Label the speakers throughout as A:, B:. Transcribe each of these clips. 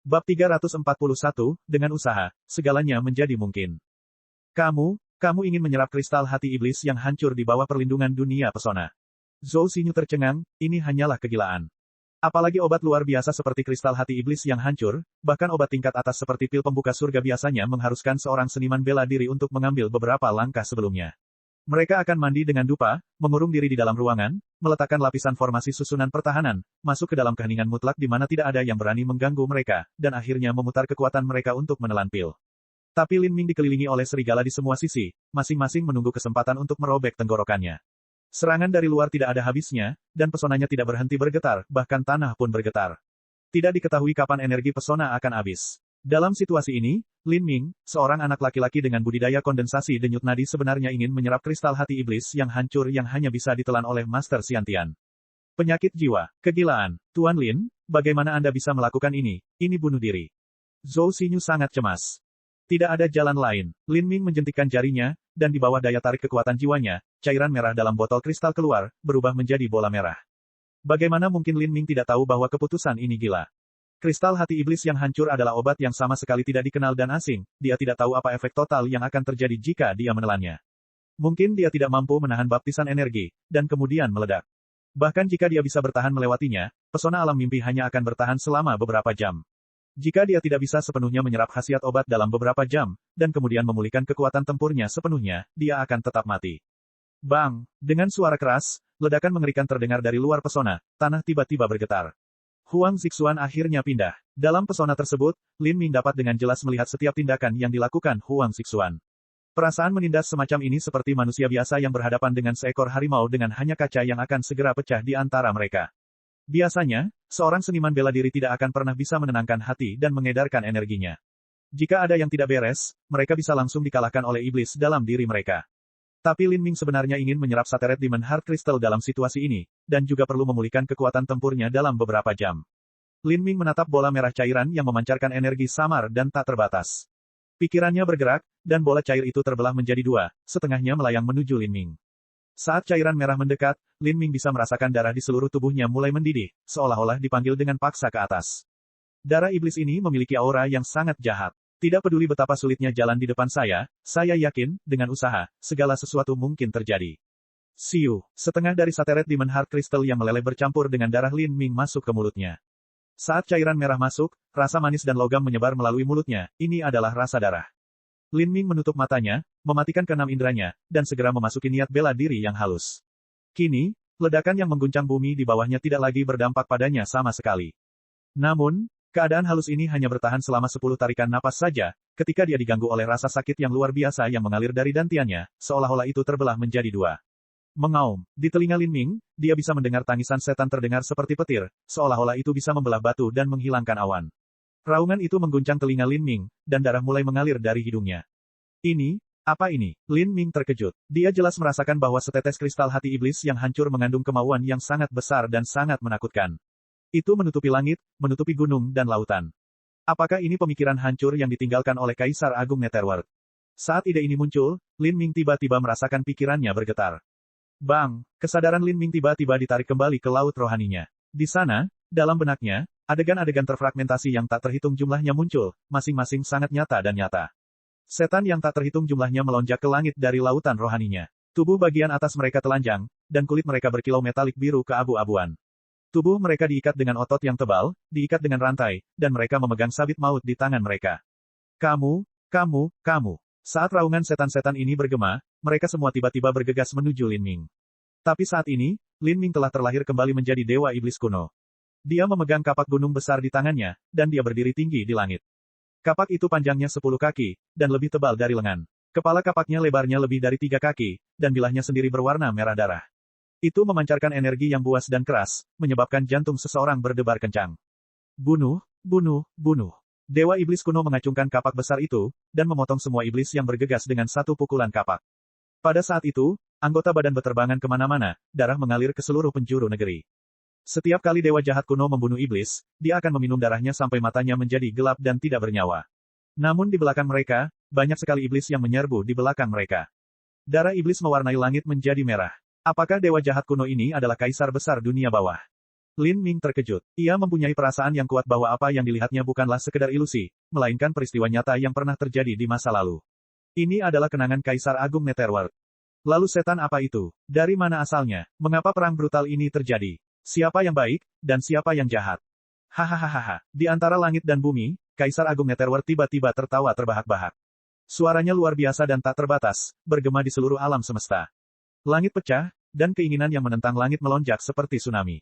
A: Bab 341, dengan usaha, segalanya menjadi mungkin. Kamu ingin menyerap kristal hati iblis yang hancur di bawah perlindungan dunia pesona. Zhou Xinyu tercengang, ini hanyalah kegilaan. Apalagi obat luar biasa seperti kristal hati iblis yang hancur, bahkan obat tingkat atas seperti pil pembuka surga biasanya mengharuskan seorang seniman bela diri untuk mengambil beberapa langkah sebelumnya. Mereka akan mandi dengan dupa, mengurung diri di dalam ruangan, meletakkan lapisan formasi susunan pertahanan, masuk ke dalam keheningan mutlak di mana tidak ada yang berani mengganggu mereka, dan akhirnya memutar kekuatan mereka untuk menelan pil. Tapi Lin Ming dikelilingi oleh serigala di semua sisi, masing-masing menunggu kesempatan untuk merobek tenggorokannya. Serangan dari luar tidak ada habisnya, dan pesonanya tidak berhenti bergetar, bahkan tanah pun bergetar. Tidak diketahui kapan energi pesona akan habis. Dalam situasi ini, Lin Ming, seorang anak laki-laki dengan budidaya kondensasi denyut nadi sebenarnya ingin menyerap kristal hati iblis yang hancur yang hanya bisa ditelan oleh Master Xiantian. Penyakit jiwa, kegilaan. Tuan Lin, bagaimana Anda bisa melakukan ini? Ini bunuh diri. Zhou Xinyu sangat cemas. Tidak ada jalan lain. Lin Ming menjentikkan jarinya, dan di bawah daya tarik kekuatan jiwanya, cairan merah dalam botol kristal keluar, berubah menjadi bola merah. Bagaimana mungkin Lin Ming tidak tahu bahwa keputusan ini gila? Kristal hati iblis yang hancur adalah obat yang sama sekali tidak dikenal dan asing, dia tidak tahu apa efek total yang akan terjadi jika dia menelannya. Mungkin dia tidak mampu menahan baptisan energi, dan kemudian meledak. Bahkan jika dia bisa bertahan melewatinya, pesona alam mimpi hanya akan bertahan selama beberapa jam. Jika dia tidak bisa sepenuhnya menyerap khasiat obat dalam beberapa jam, dan kemudian memulihkan kekuatan tempurnya sepenuhnya, dia akan tetap mati. Bang! Dengan suara keras, ledakan mengerikan terdengar dari luar pesona, tanah tiba-tiba bergetar. Huang Zixuan akhirnya pindah. Dalam pesona tersebut, Lin Ming dapat dengan jelas melihat setiap tindakan yang dilakukan Huang Zixuan. Perasaan menindas semacam ini seperti manusia biasa yang berhadapan dengan seekor harimau dengan hanya kaca yang akan segera pecah di antara mereka. Biasanya, seorang seniman bela diri tidak akan pernah bisa menenangkan hati dan mengedarkan energinya. Jika ada yang tidak beres, mereka bisa langsung dikalahkan oleh iblis dalam diri mereka. Tapi Lin Ming sebenarnya ingin menyerap Sateret Demon Heart Crystal dalam situasi ini, dan juga perlu memulihkan kekuatan tempurnya dalam beberapa jam. Lin Ming menatap bola merah cairan yang memancarkan energi samar dan tak terbatas. Pikirannya bergerak, dan bola cair itu terbelah menjadi dua, setengahnya melayang menuju Lin Ming. Saat cairan merah mendekat, Lin Ming bisa merasakan darah di seluruh tubuhnya mulai mendidih, seolah-olah dipanggil dengan paksa ke atas. Darah iblis ini memiliki aura yang sangat jahat. Tidak peduli betapa sulitnya jalan di depan saya yakin, dengan usaha, segala sesuatu mungkin terjadi. Siu, setengah dari Sateret Demon Heart Crystal yang meleleh bercampur dengan darah Lin Ming masuk ke mulutnya. Saat cairan merah masuk, rasa manis dan logam menyebar melalui mulutnya, ini adalah rasa darah. Lin Ming menutup matanya, mematikan keenam inderanya, dan segera memasuki niat bela diri yang halus. Kini, ledakan yang mengguncang bumi di bawahnya tidak lagi berdampak padanya sama sekali. Namun, keadaan halus ini hanya bertahan selama 10 tarikan napas saja, ketika dia diganggu oleh rasa sakit yang luar biasa yang mengalir dari dantiannya, seolah-olah itu terbelah menjadi dua. Mengaum, di telinga Lin Ming, dia bisa mendengar tangisan setan terdengar seperti petir, seolah-olah itu bisa membelah batu dan menghilangkan awan. Raungan itu mengguncang telinga Lin Ming, dan darah mulai mengalir dari hidungnya. Apa ini? Lin Ming terkejut. Dia jelas merasakan bahwa setetes kristal hati iblis yang hancur mengandung kemauan yang sangat besar dan sangat menakutkan. Itu menutupi langit, menutupi gunung dan lautan. Apakah ini pemikiran hancur yang ditinggalkan oleh Kaisar Agung Netherworld? Saat ide ini muncul, Lin Ming tiba-tiba merasakan pikirannya bergetar. Bang! Kesadaran Lin Ming tiba-tiba ditarik kembali ke laut rohaninya. Di sana, dalam benaknya, adegan-adegan terfragmentasi yang tak terhitung jumlahnya muncul, masing-masing sangat nyata dan nyata. Setan yang tak terhitung jumlahnya melonjak ke langit dari lautan rohaninya. Tubuh bagian atas mereka telanjang, dan kulit mereka berkilau metalik biru keabu-abuan. Tubuh mereka diikat dengan otot yang tebal, diikat dengan rantai, dan mereka memegang sabit maut di tangan mereka. Kamu. Saat raungan setan-setan ini bergema, mereka semua tiba-tiba bergegas menuju Lin Ming. Tapi saat ini, Lin Ming telah terlahir kembali menjadi dewa iblis kuno. Dia memegang kapak gunung besar di tangannya, dan dia berdiri tinggi di langit. Kapak itu panjangnya 10 kaki, dan lebih tebal dari lengan. Kepala kapaknya lebarnya lebih dari 3 kaki, dan bilahnya sendiri berwarna merah darah. Itu memancarkan energi yang buas dan keras, menyebabkan jantung seseorang berdebar kencang. Bunuh. Dewa iblis kuno mengacungkan kapak besar itu, dan memotong semua iblis yang bergegas dengan satu pukulan kapak. Pada saat itu, anggota badan berterbangan kemana-mana, darah mengalir ke seluruh penjuru negeri. Setiap kali dewa jahat kuno membunuh iblis, dia akan meminum darahnya sampai matanya menjadi gelap dan tidak bernyawa. Namun di belakang mereka, banyak sekali iblis yang menyerbu di belakang mereka. Darah iblis mewarnai langit menjadi merah. Apakah dewa jahat kuno ini adalah kaisar besar dunia bawah? Lin Ming terkejut. Ia mempunyai perasaan yang kuat bahwa apa yang dilihatnya bukanlah sekedar ilusi, melainkan peristiwa nyata yang pernah terjadi di masa lalu. Ini adalah kenangan Kaisar Agung Netherworld. Lalu setan apa itu? Dari mana asalnya? Mengapa perang brutal ini terjadi? Siapa yang baik, dan siapa yang jahat? Hahaha. Di antara langit dan bumi, Kaisar Agung Netherworld tiba-tiba tertawa terbahak-bahak. Suaranya luar biasa dan tak terbatas, bergema di seluruh alam semesta. Langit pecah, dan keinginan yang menentang langit melonjak seperti tsunami.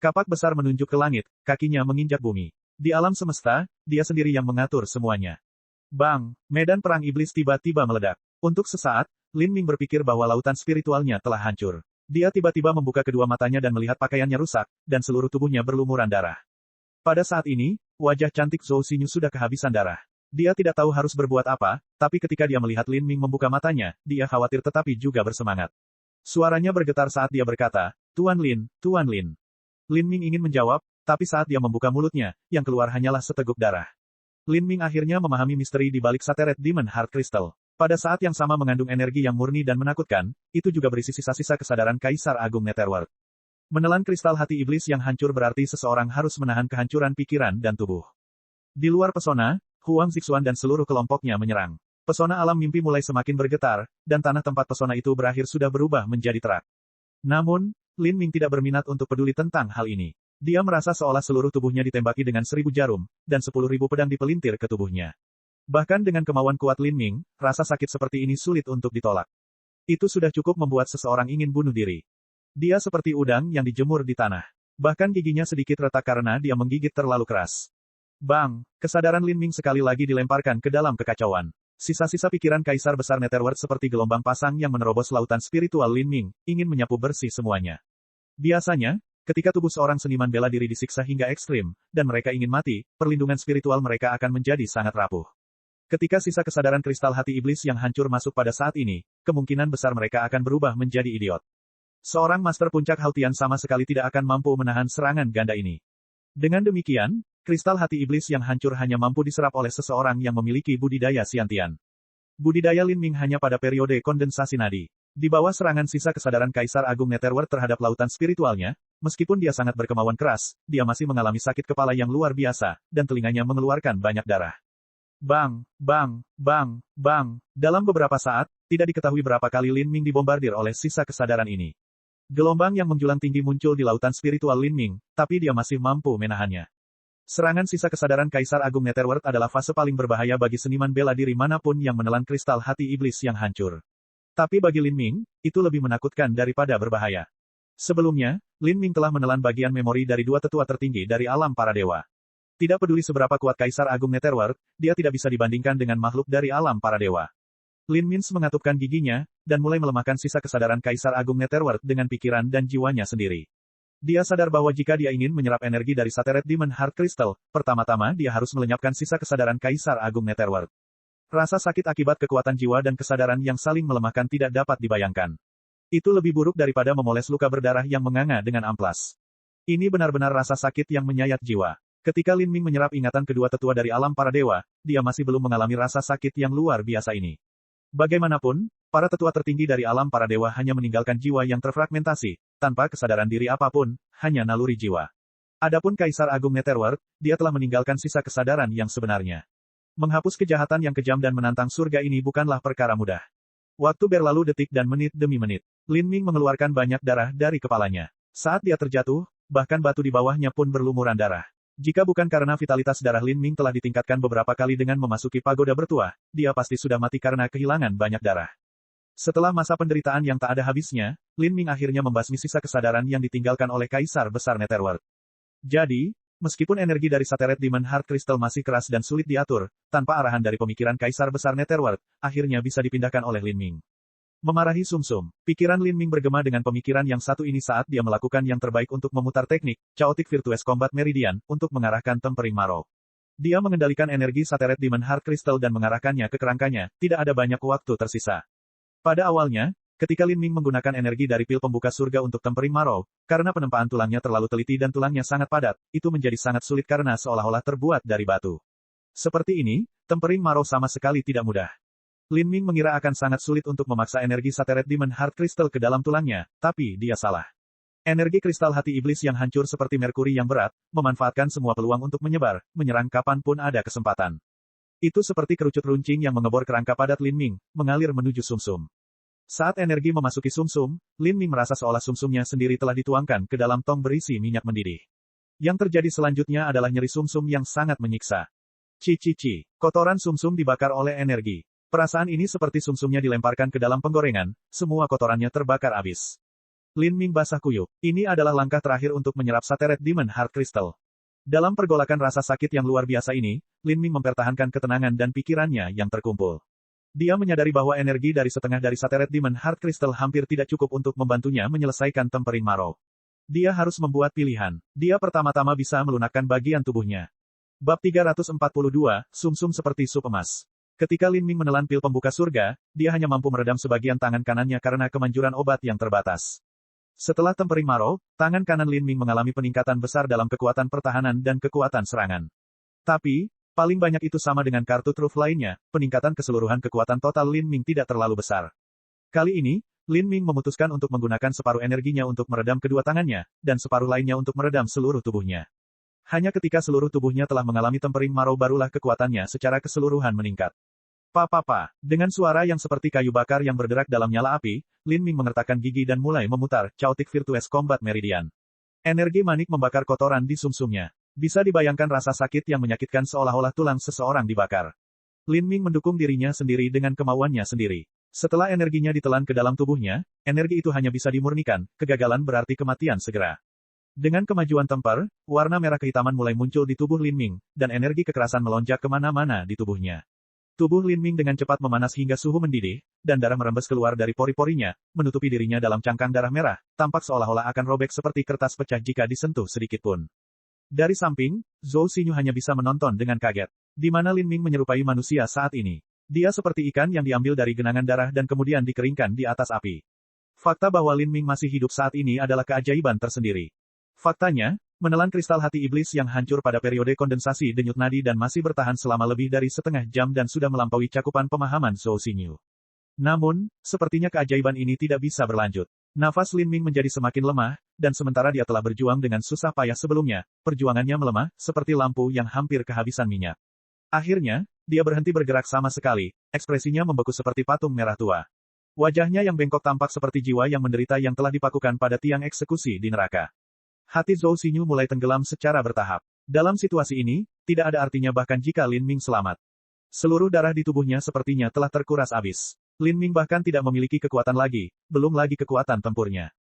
A: Kapak besar menunjuk ke langit, kakinya menginjak bumi. Di alam semesta, dia sendiri yang mengatur semuanya. Bang! Medan perang iblis tiba-tiba meledak. Untuk sesaat, Lin Ming berpikir bahwa lautan spiritualnya telah hancur. Dia tiba-tiba membuka kedua matanya dan melihat pakaiannya rusak, dan seluruh tubuhnya berlumuran darah. Pada saat ini, wajah cantik Zhou Xinyu sudah kehabisan darah. Dia tidak tahu harus berbuat apa, tapi ketika dia melihat Lin Ming membuka matanya, dia khawatir tetapi juga bersemangat. Suaranya bergetar saat dia berkata, Tuan Lin, Tuan Lin. Lin Ming ingin menjawab, tapi saat dia membuka mulutnya, yang keluar hanyalah seteguk darah. Lin Ming akhirnya memahami misteri di balik Sateret Demon Heart Crystal. Pada saat yang sama mengandung energi yang murni dan menakutkan, itu juga berisi sisa-sisa kesadaran Kaisar Agung Netherworld. Menelan kristal hati iblis yang hancur berarti seseorang harus menahan kehancuran pikiran dan tubuh. Di luar pesona, Huang Zixuan dan seluruh kelompoknya menyerang. Pesona alam mimpi mulai semakin bergetar, dan tanah tempat pesona itu berakhir sudah berubah menjadi terak. Namun, Lin Ming tidak berminat untuk peduli tentang hal ini. Dia merasa seolah seluruh tubuhnya ditembaki dengan 1000 jarum, dan 10.000 pedang dipelintir ke tubuhnya. Bahkan dengan kemauan kuat Lin Ming, rasa sakit seperti ini sulit untuk ditolak. Itu sudah cukup membuat seseorang ingin bunuh diri. Dia seperti udang yang dijemur di tanah. Bahkan giginya sedikit retak karena dia menggigit terlalu keras. Bang! Kesadaran Lin Ming sekali lagi dilemparkan ke dalam kekacauan. Sisa-sisa pikiran Kaisar Besar Netherworld seperti gelombang pasang yang menerobos lautan spiritual Lin Ming, ingin menyapu bersih semuanya. Biasanya, ketika tubuh seorang seniman bela diri disiksa hingga ekstrim, dan mereka ingin mati, perlindungan spiritual mereka akan menjadi sangat rapuh. Ketika sisa kesadaran kristal hati iblis yang hancur masuk pada saat ini, kemungkinan besar mereka akan berubah menjadi idiot. Seorang master puncak Hautian sama sekali tidak akan mampu menahan serangan ganda ini. Dengan demikian, kristal hati iblis yang hancur hanya mampu diserap oleh seseorang yang memiliki budidaya Xiantian. Budidaya Lin Ming hanya pada periode kondensasi nadi. Di bawah serangan sisa kesadaran Kaisar Agung Netherworld terhadap lautan spiritualnya, meskipun dia sangat berkemauan keras, dia masih mengalami sakit kepala yang luar biasa, dan telinganya mengeluarkan banyak darah. Bang, bang, bang, bang. Dalam beberapa saat, tidak diketahui berapa kali Lin Ming dibombardir oleh sisa kesadaran ini. Gelombang yang menjulang tinggi muncul di lautan spiritual Lin Ming, tapi dia masih mampu menahannya. Serangan sisa kesadaran Kaisar Agung Netherworld adalah fase paling berbahaya bagi seniman bela diri manapun yang menelan kristal hati iblis yang hancur. Tapi bagi Lin Ming, itu lebih menakutkan daripada berbahaya. Sebelumnya, Lin Ming telah menelan bagian memori dari dua tetua tertinggi dari alam para dewa. Tidak peduli seberapa kuat Kaisar Agung Netherworld, dia tidak bisa dibandingkan dengan makhluk dari alam para dewa. Lin Ming mengatupkan giginya, dan mulai melemahkan sisa kesadaran Kaisar Agung Netherworld dengan pikiran dan jiwanya sendiri. Dia sadar bahwa jika dia ingin menyerap energi dari Sateret Demon Heart Crystal, pertama-tama dia harus melenyapkan sisa kesadaran Kaisar Agung Netherworld. Rasa sakit akibat kekuatan jiwa dan kesadaran yang saling melemahkan tidak dapat dibayangkan. Itu lebih buruk daripada memoles luka berdarah yang menganga dengan amplas. Ini benar-benar rasa sakit yang menyayat jiwa. Ketika Lin Ming menyerap ingatan kedua tetua dari alam para dewa, dia masih belum mengalami rasa sakit yang luar biasa ini. Bagaimanapun, para tetua tertinggi dari alam para dewa hanya meninggalkan jiwa yang terfragmentasi, tanpa kesadaran diri apapun, hanya naluri jiwa. Adapun Kaisar Agung Netherworld, dia telah meninggalkan sisa kesadaran yang sebenarnya. Menghapus kejahatan yang kejam dan menantang surga ini bukanlah perkara mudah. Waktu berlalu detik dan menit demi menit. Lin Ming mengeluarkan banyak darah dari kepalanya. Saat dia terjatuh, bahkan batu di bawahnya pun berlumuran darah. Jika bukan karena vitalitas darah Lin Ming telah ditingkatkan beberapa kali dengan memasuki pagoda bertuah, dia pasti sudah mati karena kehilangan banyak darah. Setelah masa penderitaan yang tak ada habisnya, Lin Ming akhirnya membasmi sisa kesadaran yang ditinggalkan oleh Kaisar Besar Netherworld. Jadi, meskipun energi dari Sateret Demon Heart Crystal masih keras dan sulit diatur, tanpa arahan dari pemikiran Kaisar Besar Netherworld, akhirnya bisa dipindahkan oleh Lin Ming. Memarahi sumsum, pikiran Lin Ming bergema dengan pemikiran yang satu ini saat dia melakukan yang terbaik untuk memutar teknik, Chaotic Virtuous Combat Meridian, untuk mengarahkan Tempering Marrow. Dia mengendalikan energi Sateret Demon Heart Crystal dan mengarahkannya ke kerangkanya, tidak ada banyak waktu tersisa. Pada awalnya, ketika Lin Ming menggunakan energi dari pil pembuka surga untuk Tempering Marrow, karena penempaan tulangnya terlalu teliti dan tulangnya sangat padat, itu menjadi sangat sulit karena seolah-olah terbuat dari batu. Seperti ini, Tempering Marrow sama sekali tidak mudah. Lin Ming mengira akan sangat sulit untuk memaksa energi Sateret Demon Heart Crystal ke dalam tulangnya, tapi dia salah. Energi kristal hati iblis yang hancur seperti merkuri yang berat, memanfaatkan semua peluang untuk menyebar, menyerang kapanpun ada kesempatan. Itu seperti kerucut runcing yang mengebor kerangka padat Lin Ming, mengalir menuju sumsum. Saat energi memasuki sumsum, Lin Ming merasa seolah sumsumnya sendiri telah dituangkan ke dalam tong berisi minyak mendidih. Yang terjadi selanjutnya adalah nyeri sumsum yang sangat menyiksa. Ci. Kotoran sumsum dibakar oleh energi. Perasaan ini seperti sumsumnya dilemparkan ke dalam penggorengan, semua kotorannya terbakar habis. Lin Ming basah kuyup. Ini adalah langkah terakhir untuk menyerap Sateret Demon Heart Crystal. Dalam pergolakan rasa sakit yang luar biasa ini, Lin Ming mempertahankan ketenangan dan pikirannya yang terkumpul. Dia menyadari bahwa energi dari setengah dari Sateret Demon Heart Crystal hampir tidak cukup untuk membantunya menyelesaikan Tempering Marrow. Dia harus membuat pilihan. Dia pertama-tama bisa melunakkan bagian tubuhnya. Bab 342, Sumsum seperti sup emas. Ketika Lin Ming menelan pil pembuka surga, dia hanya mampu meredam sebagian tangan kanannya karena kemanjuran obat yang terbatas. Setelah Tempering Marrow, tangan kanan Lin Ming mengalami peningkatan besar dalam kekuatan pertahanan dan kekuatan serangan. Tapi, paling banyak itu sama dengan kartu truf lainnya, peningkatan keseluruhan kekuatan total Lin Ming tidak terlalu besar. Kali ini, Lin Ming memutuskan untuk menggunakan separuh energinya untuk meredam kedua tangannya, dan separuh lainnya untuk meredam seluruh tubuhnya. Hanya ketika seluruh tubuhnya telah mengalami Tempering Marrow barulah kekuatannya secara keseluruhan meningkat. Dengan suara yang seperti kayu bakar yang berderak dalam nyala api, Lin Ming mengertakkan gigi dan mulai memutar Chaotic Virtuous Combat Meridian. Energi manik membakar kotoran di sumsumnya. Bisa dibayangkan rasa sakit yang menyakitkan seolah-olah tulang seseorang dibakar. Lin Ming mendukung dirinya sendiri dengan kemauannya sendiri. Setelah energinya ditelan ke dalam tubuhnya, energi itu hanya bisa dimurnikan, kegagalan berarti kematian segera. Dengan kemajuan temper, warna merah kehitaman mulai muncul di tubuh Lin Ming, dan energi kekerasan melonjak kemana-mana di tubuhnya. Tubuh Lin Ming dengan cepat memanas hingga suhu mendidih, dan darah merembes keluar dari pori-porinya, menutupi dirinya dalam cangkang darah merah, tampak seolah-olah akan robek seperti kertas pecah jika disentuh sedikit pun. Dari samping, Zhou Xinyu hanya bisa menonton dengan kaget. Di mana Lin Ming menyerupai manusia saat ini. Dia seperti ikan yang diambil dari genangan darah dan kemudian dikeringkan di atas api. Fakta bahwa Lin Ming masih hidup saat ini adalah keajaiban tersendiri. Faktanya, menelan kristal hati iblis yang hancur pada periode kondensasi denyut nadi dan masih bertahan selama lebih dari setengah jam dan sudah melampaui cakupan pemahaman Zhou Xinyu. Namun, sepertinya keajaiban ini tidak bisa berlanjut. Nafas Lin Ming menjadi semakin lemah, dan sementara dia telah berjuang dengan susah payah sebelumnya, perjuangannya melemah, seperti lampu yang hampir kehabisan minyak. Akhirnya, dia berhenti bergerak sama sekali, ekspresinya membeku seperti patung merah tua. Wajahnya yang bengkok tampak seperti jiwa yang menderita yang telah dipakukan pada tiang eksekusi di neraka. Hati Zhou Xinyu mulai tenggelam secara bertahap. Dalam situasi ini, tidak ada artinya bahkan jika Lin Ming selamat. Seluruh darah di tubuhnya sepertinya telah terkuras habis. Lin Ming bahkan tidak memiliki kekuatan lagi, belum lagi kekuatan tempurnya.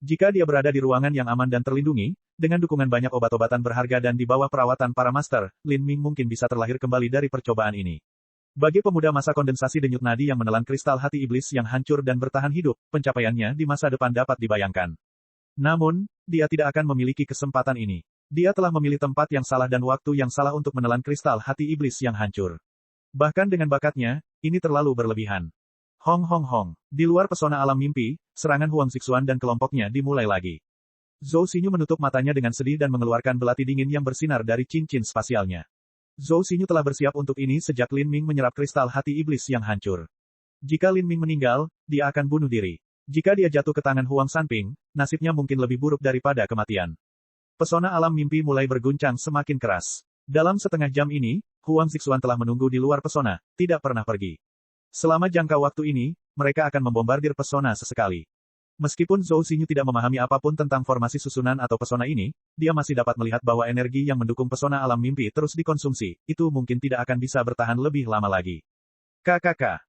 A: Jika dia berada di ruangan yang aman dan terlindungi, dengan dukungan banyak obat-obatan berharga dan di bawah perawatan para master, Lin Ming mungkin bisa terlahir kembali dari percobaan ini. Bagi pemuda masa kondensasi denyut nadi yang menelan kristal hati iblis yang hancur dan bertahan hidup, pencapaiannya di masa depan dapat dibayangkan. Namun, dia tidak akan memiliki kesempatan ini. Dia telah memilih tempat yang salah dan waktu yang salah untuk menelan kristal hati iblis yang hancur. Bahkan dengan bakatnya, ini terlalu berlebihan. Hong. Di luar pesona alam mimpi, serangan Huang Zixuan dan kelompoknya dimulai lagi. Zhou Xinyu menutup matanya dengan sedih dan mengeluarkan belati dingin yang bersinar dari cincin spasialnya. Zhou Xinyu telah bersiap untuk ini sejak Lin Ming menyerap kristal hati iblis yang hancur. Jika Lin Ming meninggal, dia akan bunuh diri. Jika dia jatuh ke tangan Huang Sanping, nasibnya mungkin lebih buruk daripada kematian. Pesona alam mimpi mulai berguncang semakin keras. Dalam setengah jam ini, Huang Zixuan telah menunggu di luar pesona, tidak pernah pergi. Selama jangka waktu ini, mereka akan membombardir pesona sesekali. Meskipun Zhou Xinyu tidak memahami apapun tentang formasi susunan atau pesona ini, dia masih dapat melihat bahwa energi yang mendukung pesona alam mimpi terus dikonsumsi, itu mungkin tidak akan bisa bertahan lebih lama lagi.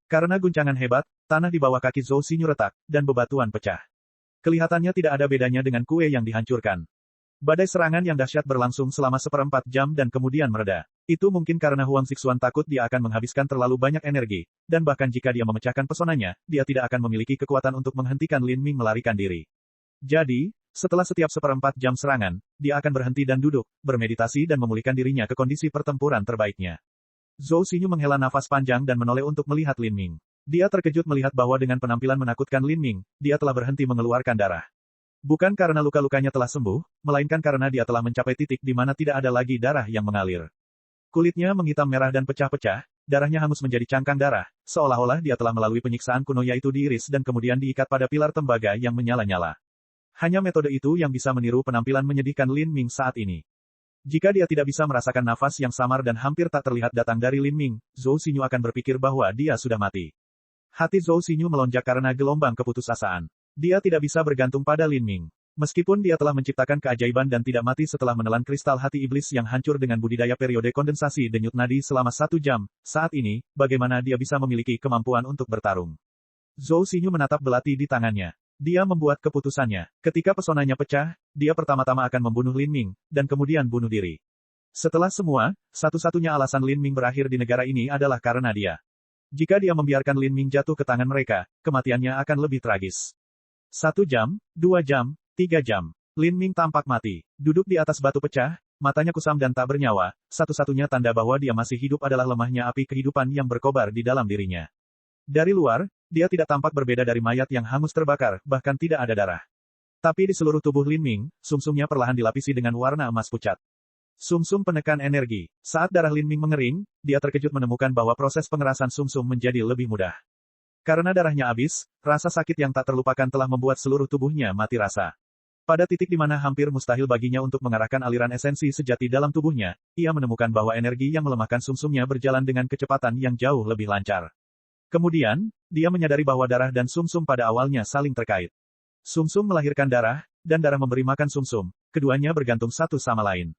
A: Karena guncangan hebat, tanah di bawah kaki Zhou Xinyu retak, dan bebatuan pecah. Kelihatannya tidak ada bedanya dengan kue yang dihancurkan. Badai serangan yang dahsyat berlangsung selama 1/4 jam dan kemudian mereda. Itu mungkin karena Huang Zixuan takut dia akan menghabiskan terlalu banyak energi, dan bahkan jika dia memecahkan pesonanya, dia tidak akan memiliki kekuatan untuk menghentikan Lin Ming melarikan diri. Jadi, setelah setiap 1/4 jam serangan, dia akan berhenti dan duduk, bermeditasi dan memulihkan dirinya ke kondisi pertempuran terbaiknya. Zhou Xinyu menghela nafas panjang dan menoleh untuk melihat Lin Ming. Dia terkejut melihat bahwa dengan penampilan menakutkan Lin Ming, dia telah berhenti mengeluarkan darah. Bukan karena luka-lukanya telah sembuh, melainkan karena dia telah mencapai titik di mana tidak ada lagi darah yang mengalir. Kulitnya menghitam merah dan pecah-pecah, darahnya hangus menjadi cangkang darah, seolah-olah dia telah melalui penyiksaan kuno yaitu diiris dan kemudian diikat pada pilar tembaga yang menyala-nyala. Hanya metode itu yang bisa meniru penampilan menyedihkan Lin Ming saat ini. Jika dia tidak bisa merasakan nafas yang samar dan hampir tak terlihat datang dari Lin Ming, Zhou Xinyu akan berpikir bahwa dia sudah mati. Hati Zhou Xinyu melonjak karena gelombang keputusasaan. Dia tidak bisa bergantung pada Lin Ming. Meskipun dia telah menciptakan keajaiban dan tidak mati setelah menelan kristal hati iblis yang hancur dengan budidaya periode kondensasi denyut nadi selama 1 jam, saat ini, bagaimana dia bisa memiliki kemampuan untuk bertarung? Zhou Xinyu menatap belati di tangannya. Dia membuat keputusannya. Ketika pesonanya pecah, dia pertama-tama akan membunuh Lin Ming, dan kemudian bunuh diri. Setelah semua, satu-satunya alasan Lin Ming berakhir di negara ini adalah karena dia. Jika dia membiarkan Lin Ming jatuh ke tangan mereka, kematiannya akan lebih tragis. 1 jam, 2 jam, 3 jam. Lin Ming tampak mati. Duduk di atas batu pecah, matanya kusam dan tak bernyawa, satu-satunya tanda bahwa dia masih hidup adalah lemahnya api kehidupan yang berkobar di dalam dirinya. Dari luar, dia tidak tampak berbeda dari mayat yang hangus terbakar, bahkan tidak ada darah. Tapi di seluruh tubuh Lin Ming, sumsumnya perlahan dilapisi dengan warna emas pucat. Sumsum penekan energi. Saat darah Lin Ming mengering, dia terkejut menemukan bahwa proses pengerasan sumsum menjadi lebih mudah. Karena darahnya habis, rasa sakit yang tak terlupakan telah membuat seluruh tubuhnya mati rasa. Pada titik di mana hampir mustahil baginya untuk mengarahkan aliran esensi sejati dalam tubuhnya, ia menemukan bahwa energi yang melemahkan sumsumnya berjalan dengan kecepatan yang jauh lebih lancar. Kemudian, dia menyadari bahwa darah dan sumsum pada awalnya saling terkait. Sumsum melahirkan darah, dan darah memberi makan sumsum, keduanya bergantung satu sama lain.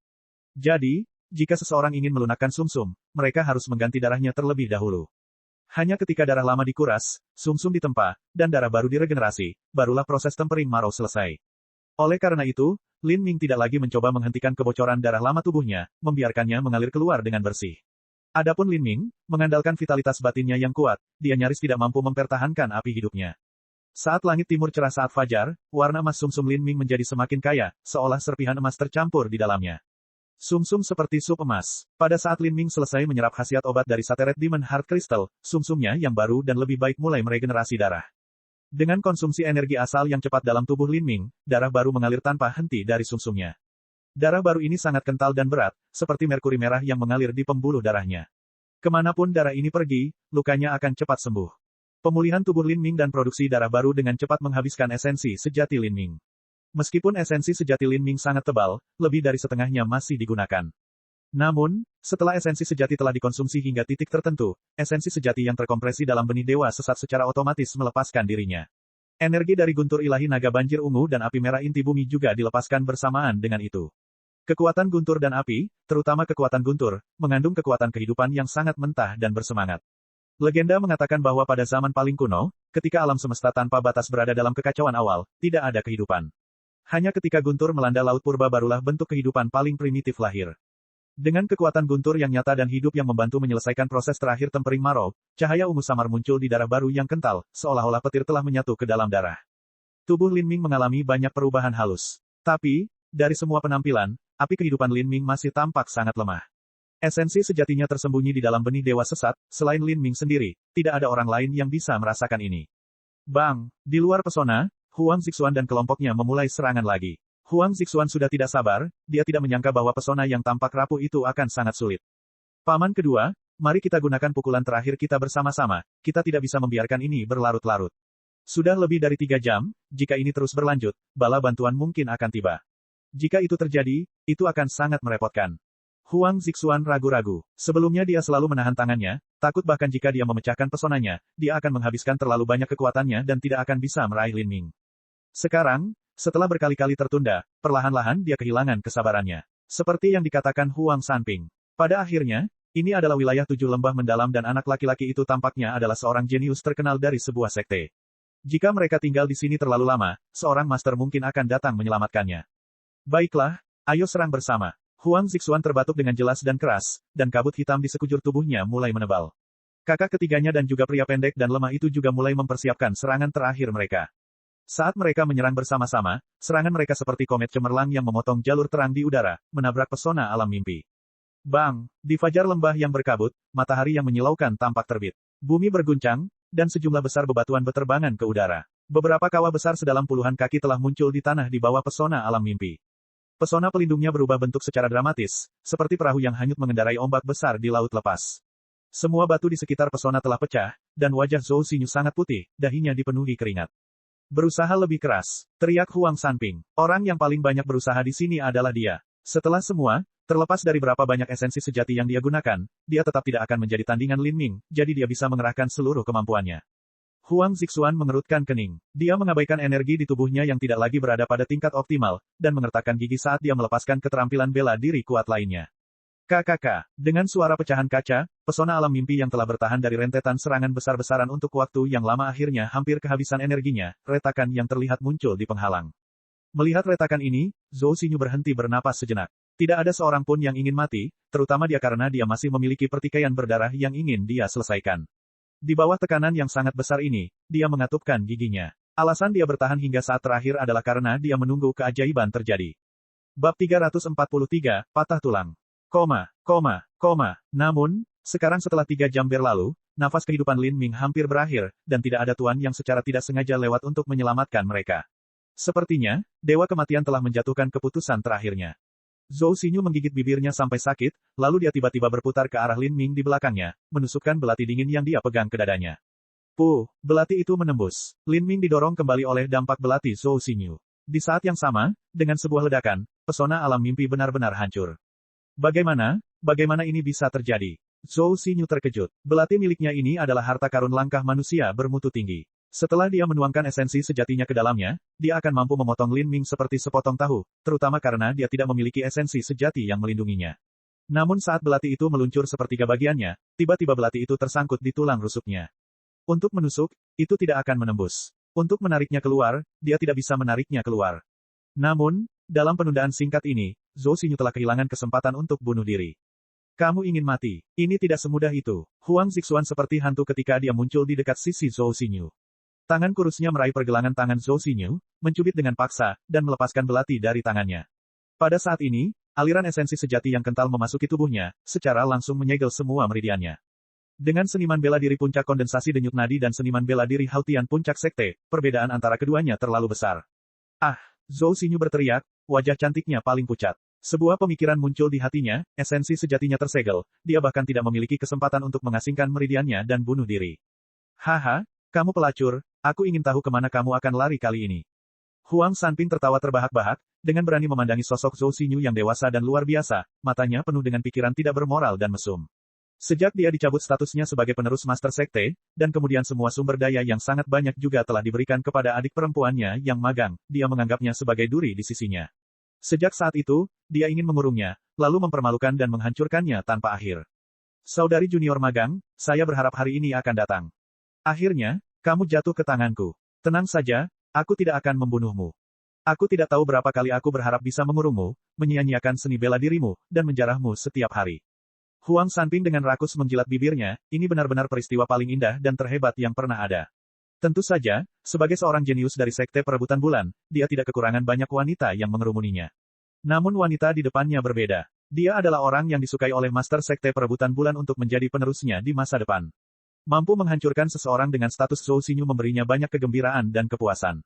A: Jadi, jika seseorang ingin melunakkan sumsum, mereka harus mengganti darahnya terlebih dahulu. Hanya ketika darah lama dikuras, sumsum ditempa, dan darah baru diregenerasi, barulah proses tempering marrow selesai. Oleh karena itu, Lin Ming tidak lagi mencoba menghentikan kebocoran darah lama tubuhnya, membiarkannya mengalir keluar dengan bersih. Adapun Lin Ming, mengandalkan vitalitas batinnya yang kuat, dia nyaris tidak mampu mempertahankan api hidupnya. Saat langit timur cerah saat fajar, warna emas sumsum Lin Ming menjadi semakin kaya, seolah serpihan emas tercampur di dalamnya. Sumsum seperti sup emas. Pada saat Lin Ming selesai menyerap khasiat obat dari Sateret Demon Heart Crystal, sumsumnya yang baru dan lebih baik mulai meregenerasi darah. Dengan konsumsi energi asal yang cepat dalam tubuh Lin Ming, darah baru mengalir tanpa henti dari sumsumnya. Darah baru ini sangat kental dan berat, seperti merkuri merah yang mengalir di pembuluh darahnya. Kemanapun darah ini pergi, lukanya akan cepat sembuh. Pemulihan tubuh Lin Ming dan produksi darah baru dengan cepat menghabiskan esensi sejati Lin Ming. Meskipun esensi sejati Lin Ming sangat tebal, lebih dari setengahnya masih digunakan. Namun, setelah esensi sejati telah dikonsumsi hingga titik tertentu, esensi sejati yang terkompresi dalam benih dewa sesat secara otomatis melepaskan dirinya. Energi dari guntur ilahi naga banjir ungu dan api merah inti bumi juga dilepaskan bersamaan dengan itu. Kekuatan guntur dan api, terutama kekuatan guntur, mengandung kekuatan kehidupan yang sangat mentah dan bersemangat. Legenda mengatakan bahwa pada zaman paling kuno, ketika alam semesta tanpa batas berada dalam kekacauan awal, tidak ada kehidupan. Hanya ketika guntur melanda laut purba barulah bentuk kehidupan paling primitif lahir. Dengan kekuatan guntur yang nyata dan hidup yang membantu menyelesaikan proses terakhir tempering marrow, cahaya ungu samar muncul di darah baru yang kental, seolah-olah petir telah menyatu ke dalam darah. Tubuh Lin Ming mengalami banyak perubahan halus. Tapi, dari semua penampilan, api kehidupan Lin Ming masih tampak sangat lemah. Esensi sejatinya tersembunyi di dalam benih dewa sesat, selain Lin Ming sendiri, tidak ada orang lain yang bisa merasakan ini. Bang! Di luar pesona, Huang Zixuan dan kelompoknya memulai serangan lagi. Huang Zixuan sudah tidak sabar, dia tidak menyangka bahwa pesona yang tampak rapuh itu akan sangat sulit. Paman kedua, mari kita gunakan pukulan terakhir kita bersama-sama, kita tidak bisa membiarkan ini berlarut-larut. Sudah lebih dari 3 jam, jika ini terus berlanjut, bala bantuan mungkin akan tiba. Jika itu terjadi, itu akan sangat merepotkan. Huang Zixuan ragu-ragu. Sebelumnya dia selalu menahan tangannya, takut bahkan jika dia memecahkan pesonanya, dia akan menghabiskan terlalu banyak kekuatannya dan tidak akan bisa meraih Lin Ming. Sekarang, setelah berkali-kali tertunda, perlahan-lahan dia kehilangan kesabarannya. Seperti yang dikatakan Huang Sanping. Pada akhirnya, ini adalah wilayah 7 lembah mendalam dan anak laki-laki itu tampaknya adalah seorang jenius terkenal dari sebuah sekte. Jika mereka tinggal di sini terlalu lama, seorang master mungkin akan datang menyelamatkannya. Baiklah, ayo serang bersama. Huang Zixuan terbatuk dengan jelas dan keras, dan kabut hitam di sekujur tubuhnya mulai menebal. Kakak ketiganya dan juga pria pendek dan lemah itu juga mulai mempersiapkan serangan terakhir mereka. Saat mereka menyerang bersama-sama, serangan mereka seperti komet cemerlang yang memotong jalur terang di udara, menabrak pesona alam mimpi. Bang! Di fajar lembah yang berkabut, matahari yang menyilaukan tampak terbit. Bumi berguncang, dan sejumlah besar bebatuan berterbangan ke udara. Beberapa kawah besar sedalam puluhan kaki telah muncul di tanah di bawah pesona alam mimpi. Pesona pelindungnya berubah bentuk secara dramatis, seperti perahu yang hanyut mengendarai ombak besar di laut lepas. Semua batu di sekitar pesona telah pecah, dan wajah Zhou Xinyu sangat putih, dahinya dipenuhi keringat. Berusaha lebih keras, teriak Huang Sanping. Orang yang paling banyak berusaha di sini adalah dia. Setelah semua, terlepas dari berapa banyak esensi sejati yang dia gunakan, dia tetap tidak akan menjadi tandingan Lin Ming, jadi dia bisa mengerahkan seluruh kemampuannya. Huang Zixuan mengerutkan kening. Dia mengabaikan energi di tubuhnya yang tidak lagi berada pada tingkat optimal, dan mengertakkan gigi saat dia melepaskan keterampilan bela diri kuat lainnya. KKK, dengan suara pecahan kaca, pesona alam mimpi yang telah bertahan dari rentetan serangan besar-besaran untuk waktu yang lama akhirnya hampir kehabisan energinya, retakan yang terlihat muncul di penghalang. Melihat retakan ini, Zhou Xinyu berhenti bernapas sejenak. Tidak ada seorang pun yang ingin mati, terutama dia karena dia masih memiliki pertikaian berdarah yang ingin dia selesaikan. Di bawah tekanan yang sangat besar ini, dia mengatupkan giginya. Alasan dia bertahan hingga saat terakhir adalah karena dia menunggu keajaiban terjadi. Bab 343, Patah Tulang. Namun, sekarang setelah 3 jam berlalu, nafas kehidupan Lin Ming hampir berakhir, dan tidak ada tuan yang secara tidak sengaja lewat untuk menyelamatkan mereka. Sepertinya, Dewa Kematian telah menjatuhkan keputusan terakhirnya. Zhou Xinyu menggigit bibirnya sampai sakit, lalu dia tiba-tiba berputar ke arah Lin Ming di belakangnya, menusukkan belati dingin yang dia pegang ke dadanya. Belati itu menembus. Lin Ming didorong kembali oleh dampak belati Zhou Xinyu. Di saat yang sama, dengan sebuah ledakan, pesona alam mimpi benar-benar hancur. Bagaimana ini bisa terjadi? Zhou Xinyu terkejut. Belati miliknya ini adalah harta karun langkah manusia bermutu tinggi. Setelah dia menuangkan esensi sejatinya ke dalamnya, dia akan mampu memotong Lin Ming seperti sepotong tahu, terutama karena dia tidak memiliki esensi sejati yang melindunginya. Namun saat belati itu meluncur sepertiga bagiannya, tiba-tiba belati itu tersangkut di tulang rusuknya. Untuk menusuk, itu tidak akan menembus. Untuk menariknya keluar, dia tidak bisa menariknya keluar. Namun, dalam penundaan singkat ini, Zhou Xinyu telah kehilangan kesempatan untuk bunuh diri. Kamu ingin mati. Ini tidak semudah itu. Huang Zixuan seperti hantu ketika dia muncul di dekat sisi Zhou Xinyu. Tangan kurusnya meraih pergelangan tangan Zhou Xinyu, mencubit dengan paksa, dan melepaskan belati dari tangannya. Pada saat ini, aliran esensi sejati yang kental memasuki tubuhnya, secara langsung menyegel semua meridiannya. Dengan seniman bela diri puncak kondensasi denyut nadi dan seniman bela diri Hautian puncak sekte, perbedaan antara keduanya terlalu besar. Zhou Xinyu berteriak, wajah cantiknya paling pucat. Sebuah pemikiran muncul di hatinya, esensi sejatinya tersegel, dia bahkan tidak memiliki kesempatan untuk mengasingkan meridiannya dan bunuh diri. Haha, kamu pelacur, aku ingin tahu kemana kamu akan lari kali ini. Huang Sanping tertawa terbahak-bahak, dengan berani memandangi sosok Zhou Xinyu yang dewasa dan luar biasa, matanya penuh dengan pikiran tidak bermoral dan mesum. Sejak dia dicabut statusnya sebagai penerus Master Sekte, dan kemudian semua sumber daya yang sangat banyak juga telah diberikan kepada adik perempuannya yang magang, dia menganggapnya sebagai duri di sisinya. Sejak saat itu, dia ingin mengurungnya, lalu mempermalukan dan menghancurkannya tanpa akhir. Saudari junior magang, saya berharap hari ini akan datang. Akhirnya, kamu jatuh ke tanganku. Tenang saja, aku tidak akan membunuhmu. Aku tidak tahu berapa kali aku berharap bisa mengurungmu, menyia-nyiakan seni bela dirimu, dan menjarahmu setiap hari. Huang Sanping dengan rakus menjilat bibirnya, ini benar-benar peristiwa paling indah dan terhebat yang pernah ada. Tentu saja, sebagai seorang jenius dari Sekte Perebutan Bulan, dia tidak kekurangan banyak wanita yang mengerumuninya. Namun wanita di depannya berbeda. Dia adalah orang yang disukai oleh Master Sekte Perebutan Bulan untuk menjadi penerusnya di masa depan. Mampu menghancurkan seseorang dengan status Zhou Xinyu memberinya banyak kegembiraan dan kepuasan.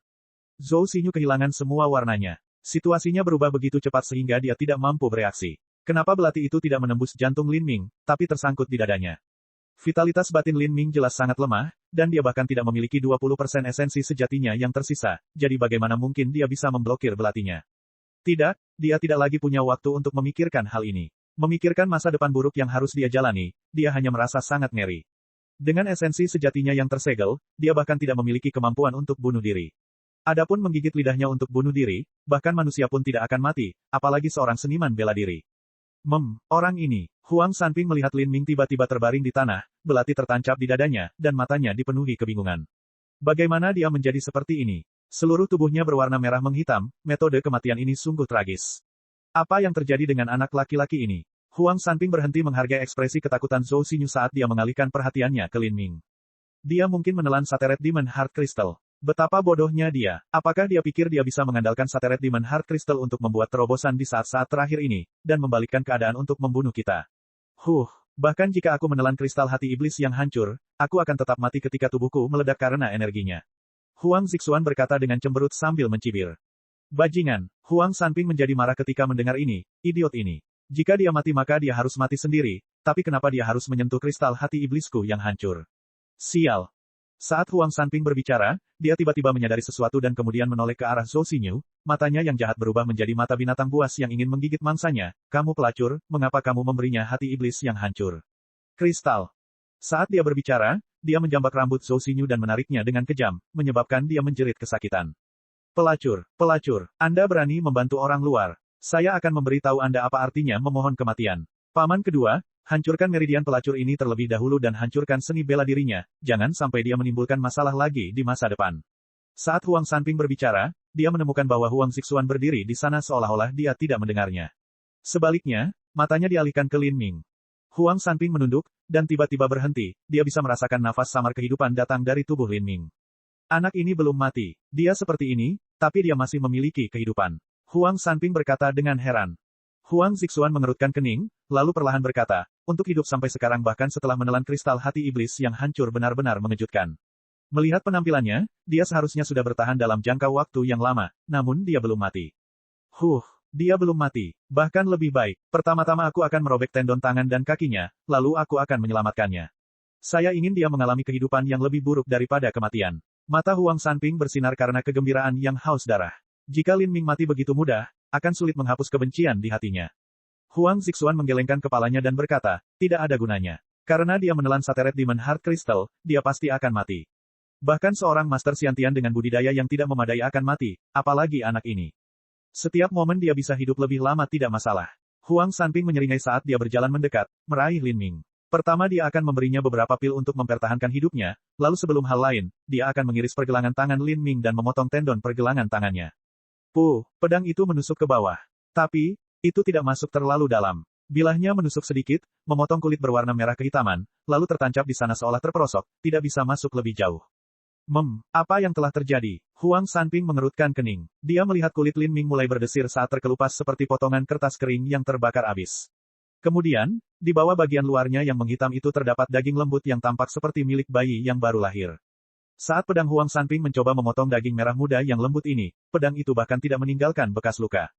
A: Zhou Xinyu kehilangan semua warnanya. Situasinya berubah begitu cepat sehingga dia tidak mampu bereaksi. Kenapa belati itu tidak menembus jantung Lin Ming, tapi tersangkut di dadanya? Vitalitas batin Lin Ming jelas sangat lemah, dan dia bahkan tidak memiliki 20% esensi sejatinya yang tersisa, jadi bagaimana mungkin dia bisa memblokir belatinya? Tidak, dia tidak lagi punya waktu untuk memikirkan hal ini. Memikirkan masa depan buruk yang harus dia jalani, dia hanya merasa sangat ngeri. Dengan esensi sejatinya yang tersegel, dia bahkan tidak memiliki kemampuan untuk bunuh diri. Adapun menggigit lidahnya untuk bunuh diri, bahkan manusia pun tidak akan mati, apalagi seorang seniman bela diri. Orang ini. Huang Sanping melihat Lin Ming tiba-tiba terbaring di tanah, belati tertancap di dadanya, dan matanya dipenuhi kebingungan. Bagaimana dia menjadi seperti ini? Seluruh tubuhnya berwarna merah menghitam, metode kematian ini sungguh tragis. Apa yang terjadi dengan anak laki-laki ini? Huang Sanping berhenti menghargai ekspresi ketakutan Zhou Xinyu saat dia mengalihkan perhatiannya ke Lin Ming. Dia mungkin menelan Sateret Demon Heart Crystal. Betapa bodohnya dia. Apakah dia pikir dia bisa mengandalkan Sateret Demon Heart Crystal untuk membuat terobosan di saat-saat terakhir ini, dan membalikkan keadaan untuk membunuh kita? Bahkan jika aku menelan kristal hati iblis yang hancur, aku akan tetap mati ketika tubuhku meledak karena energinya. Huang Zixuan berkata dengan cemberut sambil mencibir. Bajingan. Huang Sanping menjadi marah ketika mendengar ini, idiot ini. Jika dia mati maka dia harus mati sendiri, tapi kenapa dia harus menyentuh kristal hati iblisku yang hancur? Sial. Saat Huang Sanping berbicara, dia tiba-tiba menyadari sesuatu dan kemudian menoleh ke arah Zhou Xinyu, matanya yang jahat berubah menjadi mata binatang buas yang ingin menggigit mangsanya. Kamu pelacur, mengapa kamu memberinya hati iblis yang hancur? Kristal. Saat dia berbicara, dia menjambak rambut Zhou Xinyu dan menariknya dengan kejam, menyebabkan dia menjerit kesakitan. Pelacur, pelacur, Anda berani membantu orang luar. Saya akan memberitahu Anda apa artinya memohon kematian. Paman kedua, hancurkan meridian pelacur ini terlebih dahulu dan hancurkan seni bela dirinya, jangan sampai dia menimbulkan masalah lagi di masa depan. Saat Huang Sanping berbicara, dia menemukan bahwa Huang Zixuan berdiri di sana seolah-olah dia tidak mendengarnya. Sebaliknya, matanya dialihkan ke Lin Ming. Huang Sanping menunduk, dan tiba-tiba berhenti, dia bisa merasakan nafas samar kehidupan datang dari tubuh Lin Ming. Anak ini belum mati, dia seperti ini, tapi dia masih memiliki kehidupan. Huang Sanping berkata dengan heran. Huang Zixuan mengerutkan kening, lalu perlahan berkata, untuk hidup sampai sekarang bahkan setelah menelan kristal hati iblis yang hancur benar-benar mengejutkan. Melihat penampilannya, dia seharusnya sudah bertahan dalam jangka waktu yang lama, namun dia belum mati. Dia belum mati. Bahkan lebih baik, pertama-tama aku akan merobek tendon tangan dan kakinya, lalu aku akan menyelamatkannya. Saya ingin dia mengalami kehidupan yang lebih buruk daripada kematian. Mata Huang Sanping bersinar karena kegembiraan yang haus darah. Jika Lin Ming mati begitu mudah, akan sulit menghapus kebencian di hatinya. Huang Zixuan menggelengkan kepalanya dan berkata, tidak ada gunanya. Karena dia menelan Sateret Demon Heart Crystal, dia pasti akan mati. Bahkan seorang Master Xiantian dengan budidaya yang tidak memadai akan mati, apalagi anak ini. Setiap momen dia bisa hidup lebih lama tidak masalah. Huang Sanping menyeringai saat dia berjalan mendekat, meraih Lin Ming. Pertama dia akan memberinya beberapa pil untuk mempertahankan hidupnya, lalu sebelum hal lain, dia akan mengiris pergelangan tangan Lin Ming dan memotong tendon pergelangan tangannya. Pedang itu menusuk ke bawah. Tapi, itu tidak masuk terlalu dalam. Bilahnya menusuk sedikit, memotong kulit berwarna merah kehitaman, lalu tertancap di sana seolah terperosok, tidak bisa masuk lebih jauh. Apa yang telah terjadi? Huang Sanping mengerutkan kening. Dia melihat kulit Lin Ming mulai berdesir saat terkelupas seperti potongan kertas kering yang terbakar abis. Kemudian, di bawah bagian luarnya yang menghitam itu terdapat daging lembut yang tampak seperti milik bayi yang baru lahir. Saat pedang Huang Sanping mencoba memotong daging merah muda yang lembut ini, pedang itu bahkan tidak meninggalkan bekas luka.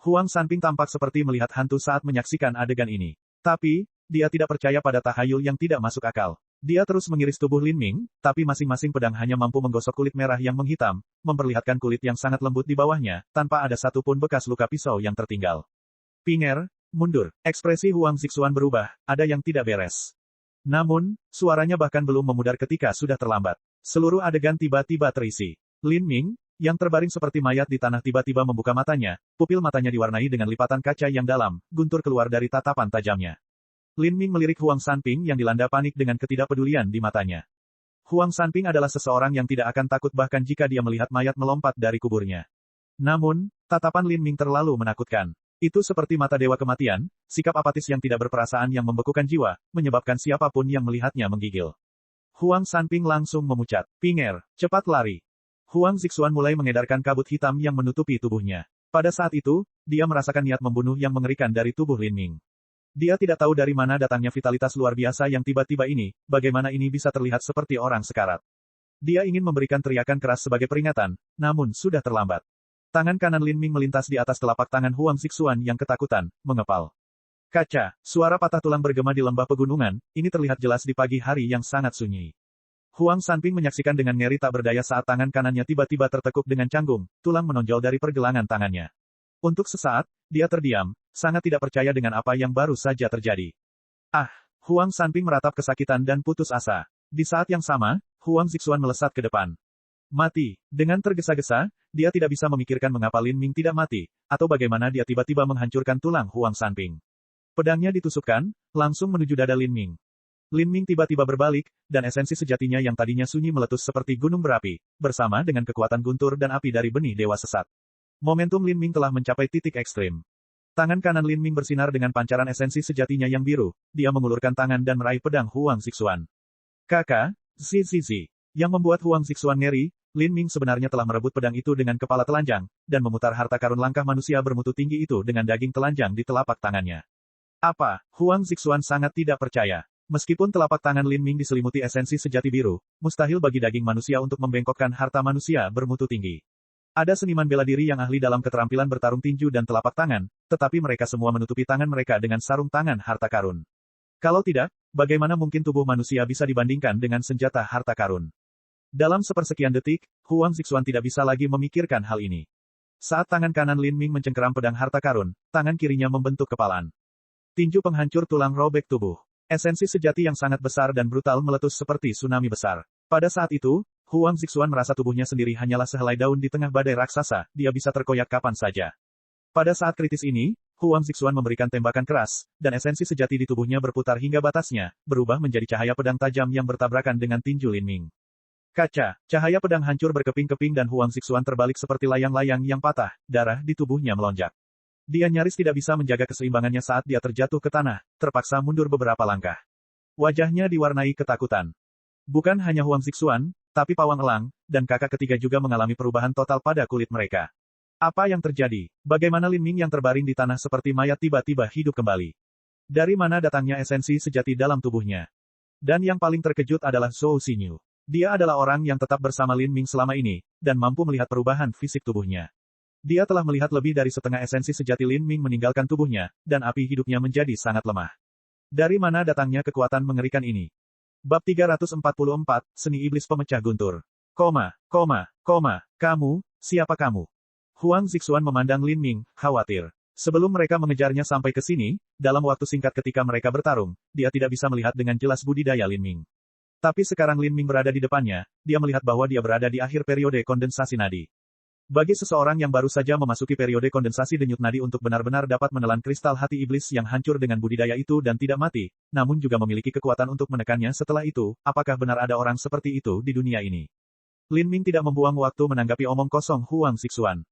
A: Huang Sanping tampak seperti melihat hantu saat menyaksikan adegan ini. Tapi, dia tidak percaya pada tahayul yang tidak masuk akal. Dia terus mengiris tubuh Lin Ming, tapi masing-masing pedang hanya mampu menggosok kulit merah yang menghitam, memperlihatkan kulit yang sangat lembut di bawahnya, tanpa ada satupun bekas luka pisau yang tertinggal. Pinger, mundur. Ekspresi Huang Zixuan berubah, ada yang tidak beres. Namun, suaranya bahkan belum memudar ketika sudah terlambat. Seluruh adegan tiba-tiba terisi. Lin Ming, yang terbaring seperti mayat di tanah tiba-tiba membuka matanya, pupil matanya diwarnai dengan lipatan kaca yang dalam, guntur keluar dari tatapan tajamnya. Lin Ming melirik Huang Sanping yang dilanda panik dengan ketidakpedulian di matanya. Huang Sanping adalah seseorang yang tidak akan takut bahkan jika dia melihat mayat melompat dari kuburnya. Namun, tatapan Lin Ming terlalu menakutkan. Itu seperti mata dewa kematian, sikap apatis yang tidak berperasaan yang membekukan jiwa, menyebabkan siapapun yang melihatnya menggigil. Huang Sanping langsung memucat. Pinger, cepat lari. Huang Zixuan mulai mengedarkan kabut hitam yang menutupi tubuhnya. Pada saat itu, dia merasakan niat membunuh yang mengerikan dari tubuh Lin Ming. Dia tidak tahu dari mana datangnya vitalitas luar biasa yang tiba-tiba ini, bagaimana ini bisa terlihat seperti orang sekarat. Dia ingin memberikan teriakan keras sebagai peringatan, namun sudah terlambat. Tangan kanan Lin Ming melintas di atas telapak tangan Huang Zixuan yang ketakutan, mengepal. Kaca, suara patah tulang bergema di lembah pegunungan, ini terlihat jelas di pagi hari yang sangat sunyi. Huang Sanping menyaksikan dengan ngeri tak berdaya saat tangan kanannya tiba-tiba tertekuk dengan canggung, tulang menonjol dari pergelangan tangannya. Untuk sesaat, dia terdiam, sangat tidak percaya dengan apa yang baru saja terjadi. Huang Sanping meratap kesakitan dan putus asa. Di saat yang sama, Huang Zixuan melesat ke depan. Mati. Dengan tergesa-gesa, dia tidak bisa memikirkan mengapa Lin Ming tidak mati, atau bagaimana dia tiba-tiba menghancurkan tulang Huang Sanping. Pedangnya ditusukkan, langsung menuju dada Lin Ming. Lin Ming tiba-tiba berbalik, dan esensi sejatinya yang tadinya sunyi meletus seperti gunung berapi, bersama dengan kekuatan guntur dan api dari benih dewa sesat. Momentum Lin Ming telah mencapai titik ekstrim. Tangan kanan Lin Ming bersinar dengan pancaran esensi sejatinya yang biru, dia mengulurkan tangan dan meraih pedang Huang Zixuan. Kakak, Zizizi. Yang membuat Huang Zixuan ngeri, Lin Ming sebenarnya telah merebut pedang itu dengan kepala telanjang, dan memutar harta karun langkah manusia bermutu tinggi itu dengan daging telanjang di telapak tangannya. Apa? Huang Zixuan sangat tidak percaya. Meskipun telapak tangan Lin Ming diselimuti esensi sejati biru, mustahil bagi daging manusia untuk membengkokkan harta manusia bermutu tinggi. Ada seniman bela diri yang ahli dalam keterampilan bertarung tinju dan telapak tangan, tetapi mereka semua menutupi tangan mereka dengan sarung tangan harta karun. Kalau tidak, bagaimana mungkin tubuh manusia bisa dibandingkan dengan senjata harta karun? Dalam sepersekian detik, Huang Zixuan tidak bisa lagi memikirkan hal ini. Saat tangan kanan Lin Ming mencengkeram pedang harta karun, tangan kirinya membentuk kepalan. Tinju penghancur tulang robek tubuh. Esensi sejati yang sangat besar dan brutal meletus seperti tsunami besar. Pada saat itu, Huang Zixuan merasa tubuhnya sendiri hanyalah sehelai daun di tengah badai raksasa, dia bisa terkoyak kapan saja. Pada saat kritis ini, Huang Zixuan memberikan tembakan keras, dan esensi sejati di tubuhnya berputar hingga batasnya, berubah menjadi cahaya pedang tajam yang bertabrakan dengan tinju Lin Ming. Kaca, cahaya pedang hancur berkeping-keping dan Huang Zixuan terbalik seperti layang-layang yang patah, darah di tubuhnya melonjak. Dia nyaris tidak bisa menjaga keseimbangannya saat dia terjatuh ke tanah, terpaksa mundur beberapa langkah. Wajahnya diwarnai ketakutan. Bukan hanya Huang Zixuan, tapi pawang elang, dan kakak ketiga juga mengalami perubahan total pada kulit mereka. Apa yang terjadi? Bagaimana Lin Ming yang terbaring di tanah seperti mayat tiba-tiba hidup kembali? Dari mana datangnya esensi sejati dalam tubuhnya? Dan yang paling terkejut adalah Zhou Xinyu. Dia adalah orang yang tetap bersama Lin Ming selama ini, dan mampu melihat perubahan fisik tubuhnya. Dia telah melihat lebih dari setengah esensi sejati Lin Ming meninggalkan tubuhnya, dan api hidupnya menjadi sangat lemah. Dari mana datangnya kekuatan mengerikan ini? Bab 344, Seni Iblis Pemecah Guntur. Kamu, siapa kamu? Huang Zixuan memandang Lin Ming, khawatir. Sebelum mereka mengejarnya sampai ke sini, dalam waktu singkat ketika mereka bertarung, dia tidak bisa melihat dengan jelas budidaya Lin Ming. Tapi sekarang Lin Ming berada di depannya, dia melihat bahwa dia berada di akhir periode kondensasi nadi. Bagi seseorang yang baru saja memasuki periode kondensasi denyut nadi untuk benar-benar dapat menelan kristal hati iblis yang hancur dengan budidaya itu dan tidak mati, namun juga memiliki kekuatan untuk menekannya setelah itu, apakah benar ada orang seperti itu di dunia ini? Lin Ming tidak membuang waktu menanggapi omong kosong Huang Zixuan.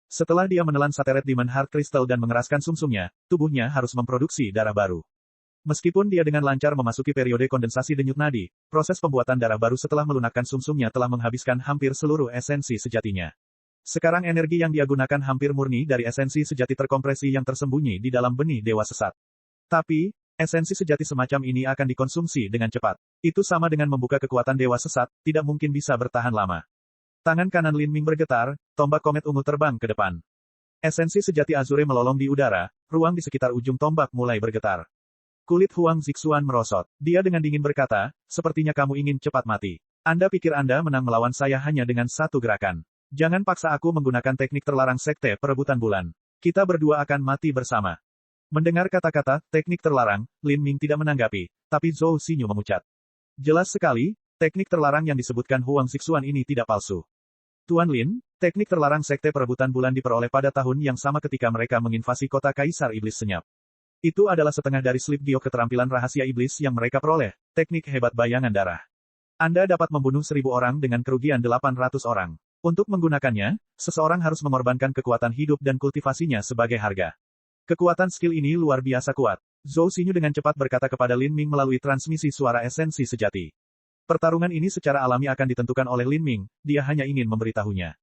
A: Setelah dia menelan sateret Demon Heart Crystal dan mengeraskan sumsumnya, tubuhnya harus memproduksi darah baru. Meskipun dia dengan lancar memasuki periode kondensasi denyut nadi, proses pembuatan darah baru setelah melunakkan sumsumnya telah menghabiskan hampir seluruh esensi sejatinya. Sekarang energi yang dia gunakan hampir murni dari esensi sejati terkompresi yang tersembunyi di dalam benih dewa sesat. Tapi, esensi sejati semacam ini akan dikonsumsi dengan cepat. Itu sama dengan membuka kekuatan dewa sesat, tidak mungkin bisa bertahan lama. Tangan kanan Lin Ming bergetar, tombak komet ungu terbang ke depan. Esensi sejati Azure melolong di udara, ruang di sekitar ujung tombak mulai bergetar. Kulit Huang Zixuan merosot. Dia dengan dingin berkata, sepertinya kamu ingin cepat mati. Anda pikir Anda menang melawan saya hanya dengan satu gerakan. Jangan paksa aku menggunakan teknik terlarang sekte perebutan bulan. Kita berdua akan mati bersama. Mendengar kata-kata, teknik terlarang, Lin Ming tidak menanggapi, tapi Zhou Xinyu memucat. Jelas sekali, teknik terlarang yang disebutkan Huang Zixuan ini tidak palsu. Tuan Lin, teknik terlarang sekte perebutan bulan diperoleh pada tahun yang sama ketika mereka menginvasi kota Kaisar Iblis Senyap. Itu adalah setengah dari slip giok keterampilan rahasia iblis yang mereka peroleh, teknik hebat bayangan darah. Anda dapat membunuh 1000 orang dengan kerugian 800 orang. Untuk menggunakannya, seseorang harus mengorbankan kekuatan hidup dan kultivasinya sebagai harga. Kekuatan skill ini luar biasa kuat. Zhou Xinyu dengan cepat berkata kepada Lin Ming melalui transmisi suara esensi sejati. Pertarungan ini secara alami akan ditentukan oleh Lin Ming, dia hanya ingin memberitahunya.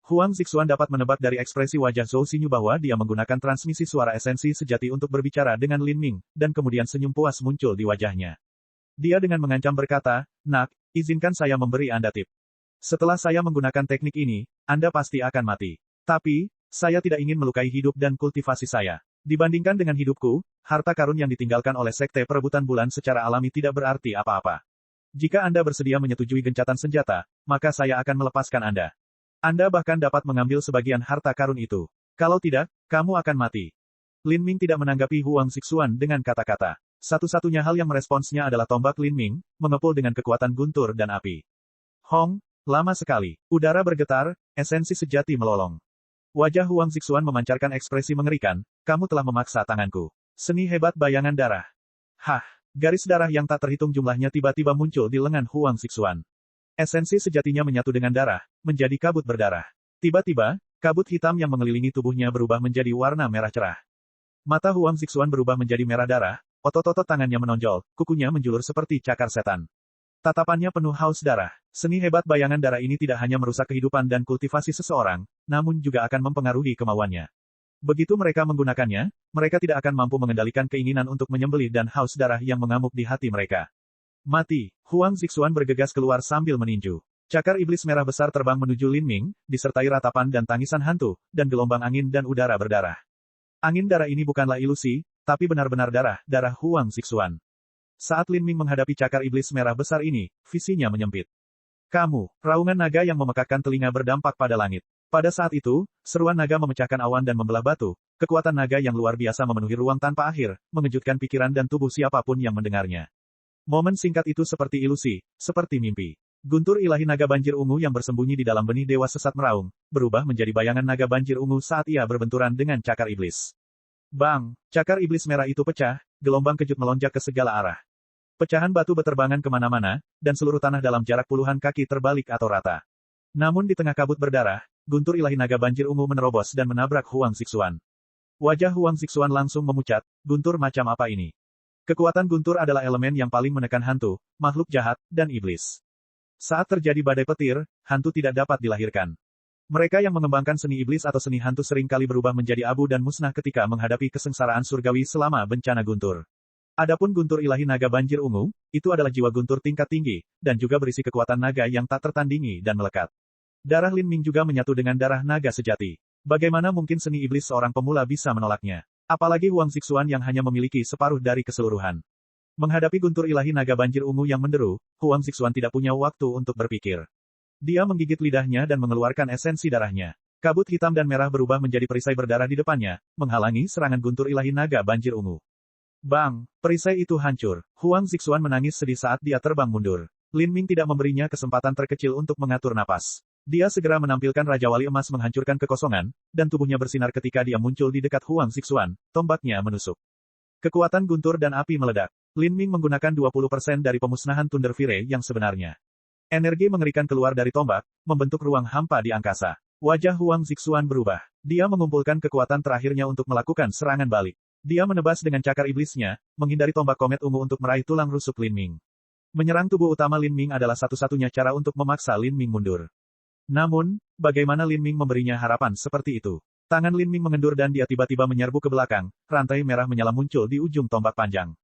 A: Huang Zixuan dapat menebak dari ekspresi wajah Zhou Xinyu bahwa dia menggunakan transmisi suara esensi sejati untuk berbicara dengan Lin Ming, dan kemudian senyum puas muncul di wajahnya. Dia dengan mengancam berkata, "Nak, izinkan saya memberi Anda tip. Setelah saya menggunakan teknik ini, Anda pasti akan mati. Tapi, saya tidak ingin melukai hidup dan kultivasi saya. Dibandingkan dengan hidupku, harta karun yang ditinggalkan oleh sekte perebutan bulan secara alami tidak berarti apa-apa. Jika Anda bersedia menyetujui gencatan senjata, maka saya akan melepaskan Anda. Anda bahkan dapat mengambil sebagian harta karun itu. Kalau tidak, kamu akan mati." Lin Ming tidak menanggapi Huang Zixuan dengan kata-kata. Satu-satunya hal yang meresponsnya adalah tombak Lin Ming, mengepul dengan kekuatan guntur dan api. Hong, lama sekali. Udara bergetar, esensi sejati melolong. Wajah Huang Zixuan memancarkan ekspresi mengerikan, kamu telah memaksa tanganku. Seni hebat bayangan darah. Hah, garis darah yang tak terhitung jumlahnya tiba-tiba muncul di lengan Huang Zixuan. Esensi sejatinya menyatu dengan darah, menjadi kabut berdarah. Tiba-tiba, kabut hitam yang mengelilingi tubuhnya berubah menjadi warna merah cerah. Mata Huang Zixuan berubah menjadi merah darah, otot-otot tangannya menonjol, kukunya menjulur seperti cakar setan. Tatapannya penuh haus darah. Seni hebat bayangan darah ini tidak hanya merusak kehidupan dan kultivasi seseorang, namun juga akan mempengaruhi kemauannya. Begitu mereka menggunakannya, mereka tidak akan mampu mengendalikan keinginan untuk menyembelih dan haus darah yang mengamuk di hati mereka. Mati, Huang Zixuan bergegas keluar sambil meninju. Cakar iblis merah besar terbang menuju Lin Ming, disertai ratapan dan tangisan hantu, dan gelombang angin dan udara berdarah. Angin darah ini bukanlah ilusi, tapi benar-benar darah Huang Zixuan. Saat Lin Ming menghadapi cakar iblis merah besar ini, visinya menyempit. Kamu, raungan naga yang memekakkan telinga berdampak pada langit. Pada saat itu, seruan naga memecahkan awan dan membelah batu. Kekuatan naga yang luar biasa memenuhi ruang tanpa akhir, mengejutkan pikiran dan tubuh siapapun yang mendengarnya. Momen singkat itu seperti ilusi, seperti mimpi. Guntur ilahi naga banjir ungu yang bersembunyi di dalam benih dewa sesat meraung, berubah menjadi bayangan naga banjir ungu saat ia berbenturan dengan cakar iblis. Bang! Cakar iblis merah itu pecah, gelombang kejut melonjak ke segala arah. Pecahan batu beterbangan kemana-mana, dan seluruh tanah dalam jarak puluhan kaki terbalik atau rata. Namun di tengah kabut berdarah, guntur ilahi naga banjir ungu menerobos dan menabrak Huang Zixuan. Wajah Huang Zixuan langsung memucat, guntur macam apa ini? Kekuatan guntur adalah elemen yang paling menekan hantu, makhluk jahat, dan iblis. Saat terjadi badai petir, hantu tidak dapat dilahirkan. Mereka yang mengembangkan seni iblis atau seni hantu sering kali berubah menjadi abu dan musnah ketika menghadapi kesengsaraan surgawi selama bencana guntur. Adapun guntur ilahi naga banjir ungu, itu adalah jiwa guntur tingkat tinggi, dan juga berisi kekuatan naga yang tak tertandingi dan melekat. Darah Lin Ming juga menyatu dengan darah naga sejati. Bagaimana mungkin seni iblis seorang pemula bisa menolaknya? Apalagi Huang Zixuan yang hanya memiliki separuh dari keseluruhan. Menghadapi guntur ilahi naga banjir ungu yang menderu, Huang Zixuan tidak punya waktu untuk berpikir. Dia menggigit lidahnya dan mengeluarkan esensi darahnya. Kabut hitam dan merah berubah menjadi perisai berdarah di depannya, menghalangi serangan guntur ilahi naga banjir ungu. Bang! Perisai itu hancur. Huang Zixuan menangis sedih saat dia terbang mundur. Lin Ming tidak memberinya kesempatan terkecil untuk mengatur napas. Dia segera menampilkan Raja Wali Emas menghancurkan kekosongan, dan tubuhnya bersinar ketika dia muncul di dekat Huang Zixuan, tombaknya menusuk. Kekuatan guntur dan api meledak. Lin Ming menggunakan 20% dari pemusnahan Thunder Fire yang sebenarnya. Energi mengerikan keluar dari tombak, membentuk ruang hampa di angkasa. Wajah Huang Zixuan berubah. Dia mengumpulkan kekuatan terakhirnya untuk melakukan serangan balik. Dia menebas dengan cakar iblisnya, menghindari tombak komet ungu untuk meraih tulang rusuk Lin Ming. Menyerang tubuh utama Lin Ming adalah satu-satunya cara untuk memaksa Lin Ming mundur. Namun, bagaimana Lin Ming memberinya harapan seperti itu? Tangan Lin Ming mengendur dan dia tiba-tiba menyerbu ke belakang, rantai merah menyala muncul di ujung tombak panjang.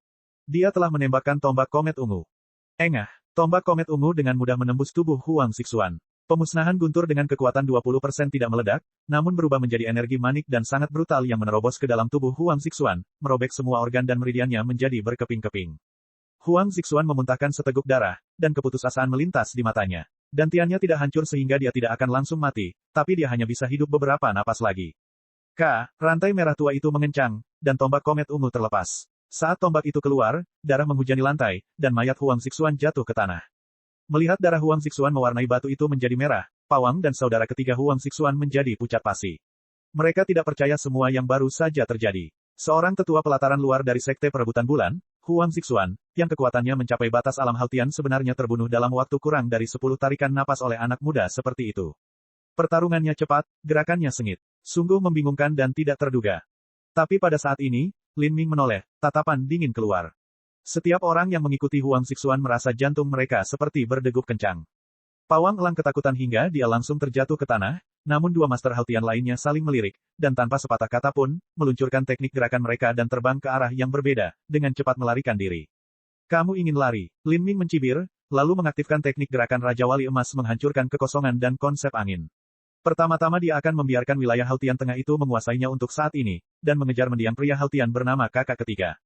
A: Dia telah menembakkan tombak komet ungu. Engah, tombak komet ungu dengan mudah menembus tubuh Huang Zixuan. Pemusnahan guntur dengan kekuatan 20% tidak meledak, namun berubah menjadi energi manik dan sangat brutal yang menerobos ke dalam tubuh Huang Zixuan, merobek semua organ dan meridiannya menjadi berkeping-keping. Huang Zixuan memuntahkan seteguk darah, dan keputusasaan melintas di matanya. Dantiannya tidak hancur sehingga dia tidak akan langsung mati, tapi dia hanya bisa hidup beberapa napas lagi. Rantai merah tua itu mengencang, dan tombak komet ungu terlepas. Saat tombak itu keluar, darah menghujani lantai, dan mayat Huang Zixuan jatuh ke tanah. Melihat darah Huang Zixuan mewarnai batu itu menjadi merah, Pawang dan saudara ketiga Huang Zixuan menjadi pucat pasi. Mereka tidak percaya semua yang baru saja terjadi. Seorang tetua pelataran luar dari Sekte Perebutan Bulan, Huang Zixuan, yang kekuatannya mencapai batas alam Haltian sebenarnya terbunuh dalam waktu kurang dari 10 tarikan napas oleh anak muda seperti itu. Pertarungannya cepat, gerakannya sengit. Sungguh membingungkan dan tidak terduga. Tapi pada saat ini, Lin Ming menoleh, tatapan dingin keluar. Setiap orang yang mengikuti Huang Zixuan merasa jantung mereka seperti berdegup kencang. Pawang elang ketakutan hingga dia langsung terjatuh ke tanah, namun dua master Haltian lainnya saling melirik, dan tanpa sepatah kata pun, meluncurkan teknik gerakan mereka dan terbang ke arah yang berbeda, dengan cepat melarikan diri. Kamu ingin lari? Lin Ming mencibir, lalu mengaktifkan teknik gerakan Raja Wali Emas menghancurkan kekosongan dan konsep angin. Pertama-tama dia akan membiarkan wilayah Haltian Tengah itu menguasainya untuk saat ini, dan mengejar mendiang pria Haltian bernama kakak ketiga.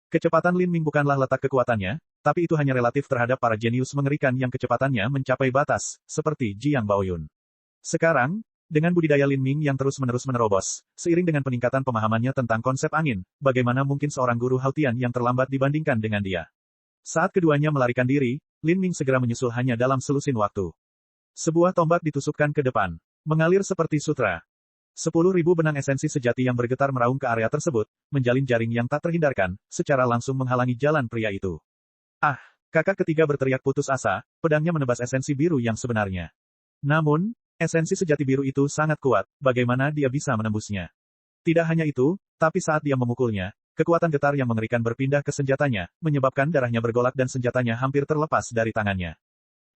A: Kecepatan Lin Ming bukanlah letak kekuatannya, tapi itu hanya relatif terhadap para jenius mengerikan yang kecepatannya mencapai batas, seperti Jiang Baoyun. Sekarang, dengan budidaya Lin Ming yang terus-menerus menerobos, seiring dengan peningkatan pemahamannya tentang konsep angin, bagaimana mungkin seorang guru Haltian yang terlambat dibandingkan dengan dia. Saat keduanya melarikan diri, Lin Ming segera menyusul hanya dalam selusin waktu. Sebuah tombak ditusukkan ke depan, mengalir seperti sutra. 10.000 benang esensi sejati yang bergetar meraung ke area tersebut, menjalin jaring yang tak terhindarkan, secara langsung menghalangi jalan pria itu. Kakak ketiga berteriak putus asa, pedangnya menebas esensi biru yang sebenarnya. Namun, esensi sejati biru itu sangat kuat, bagaimana dia bisa menembusnya? Tidak hanya itu, tapi saat dia memukulnya, kekuatan getar yang mengerikan berpindah ke senjatanya, menyebabkan darahnya bergolak dan senjatanya hampir terlepas dari tangannya.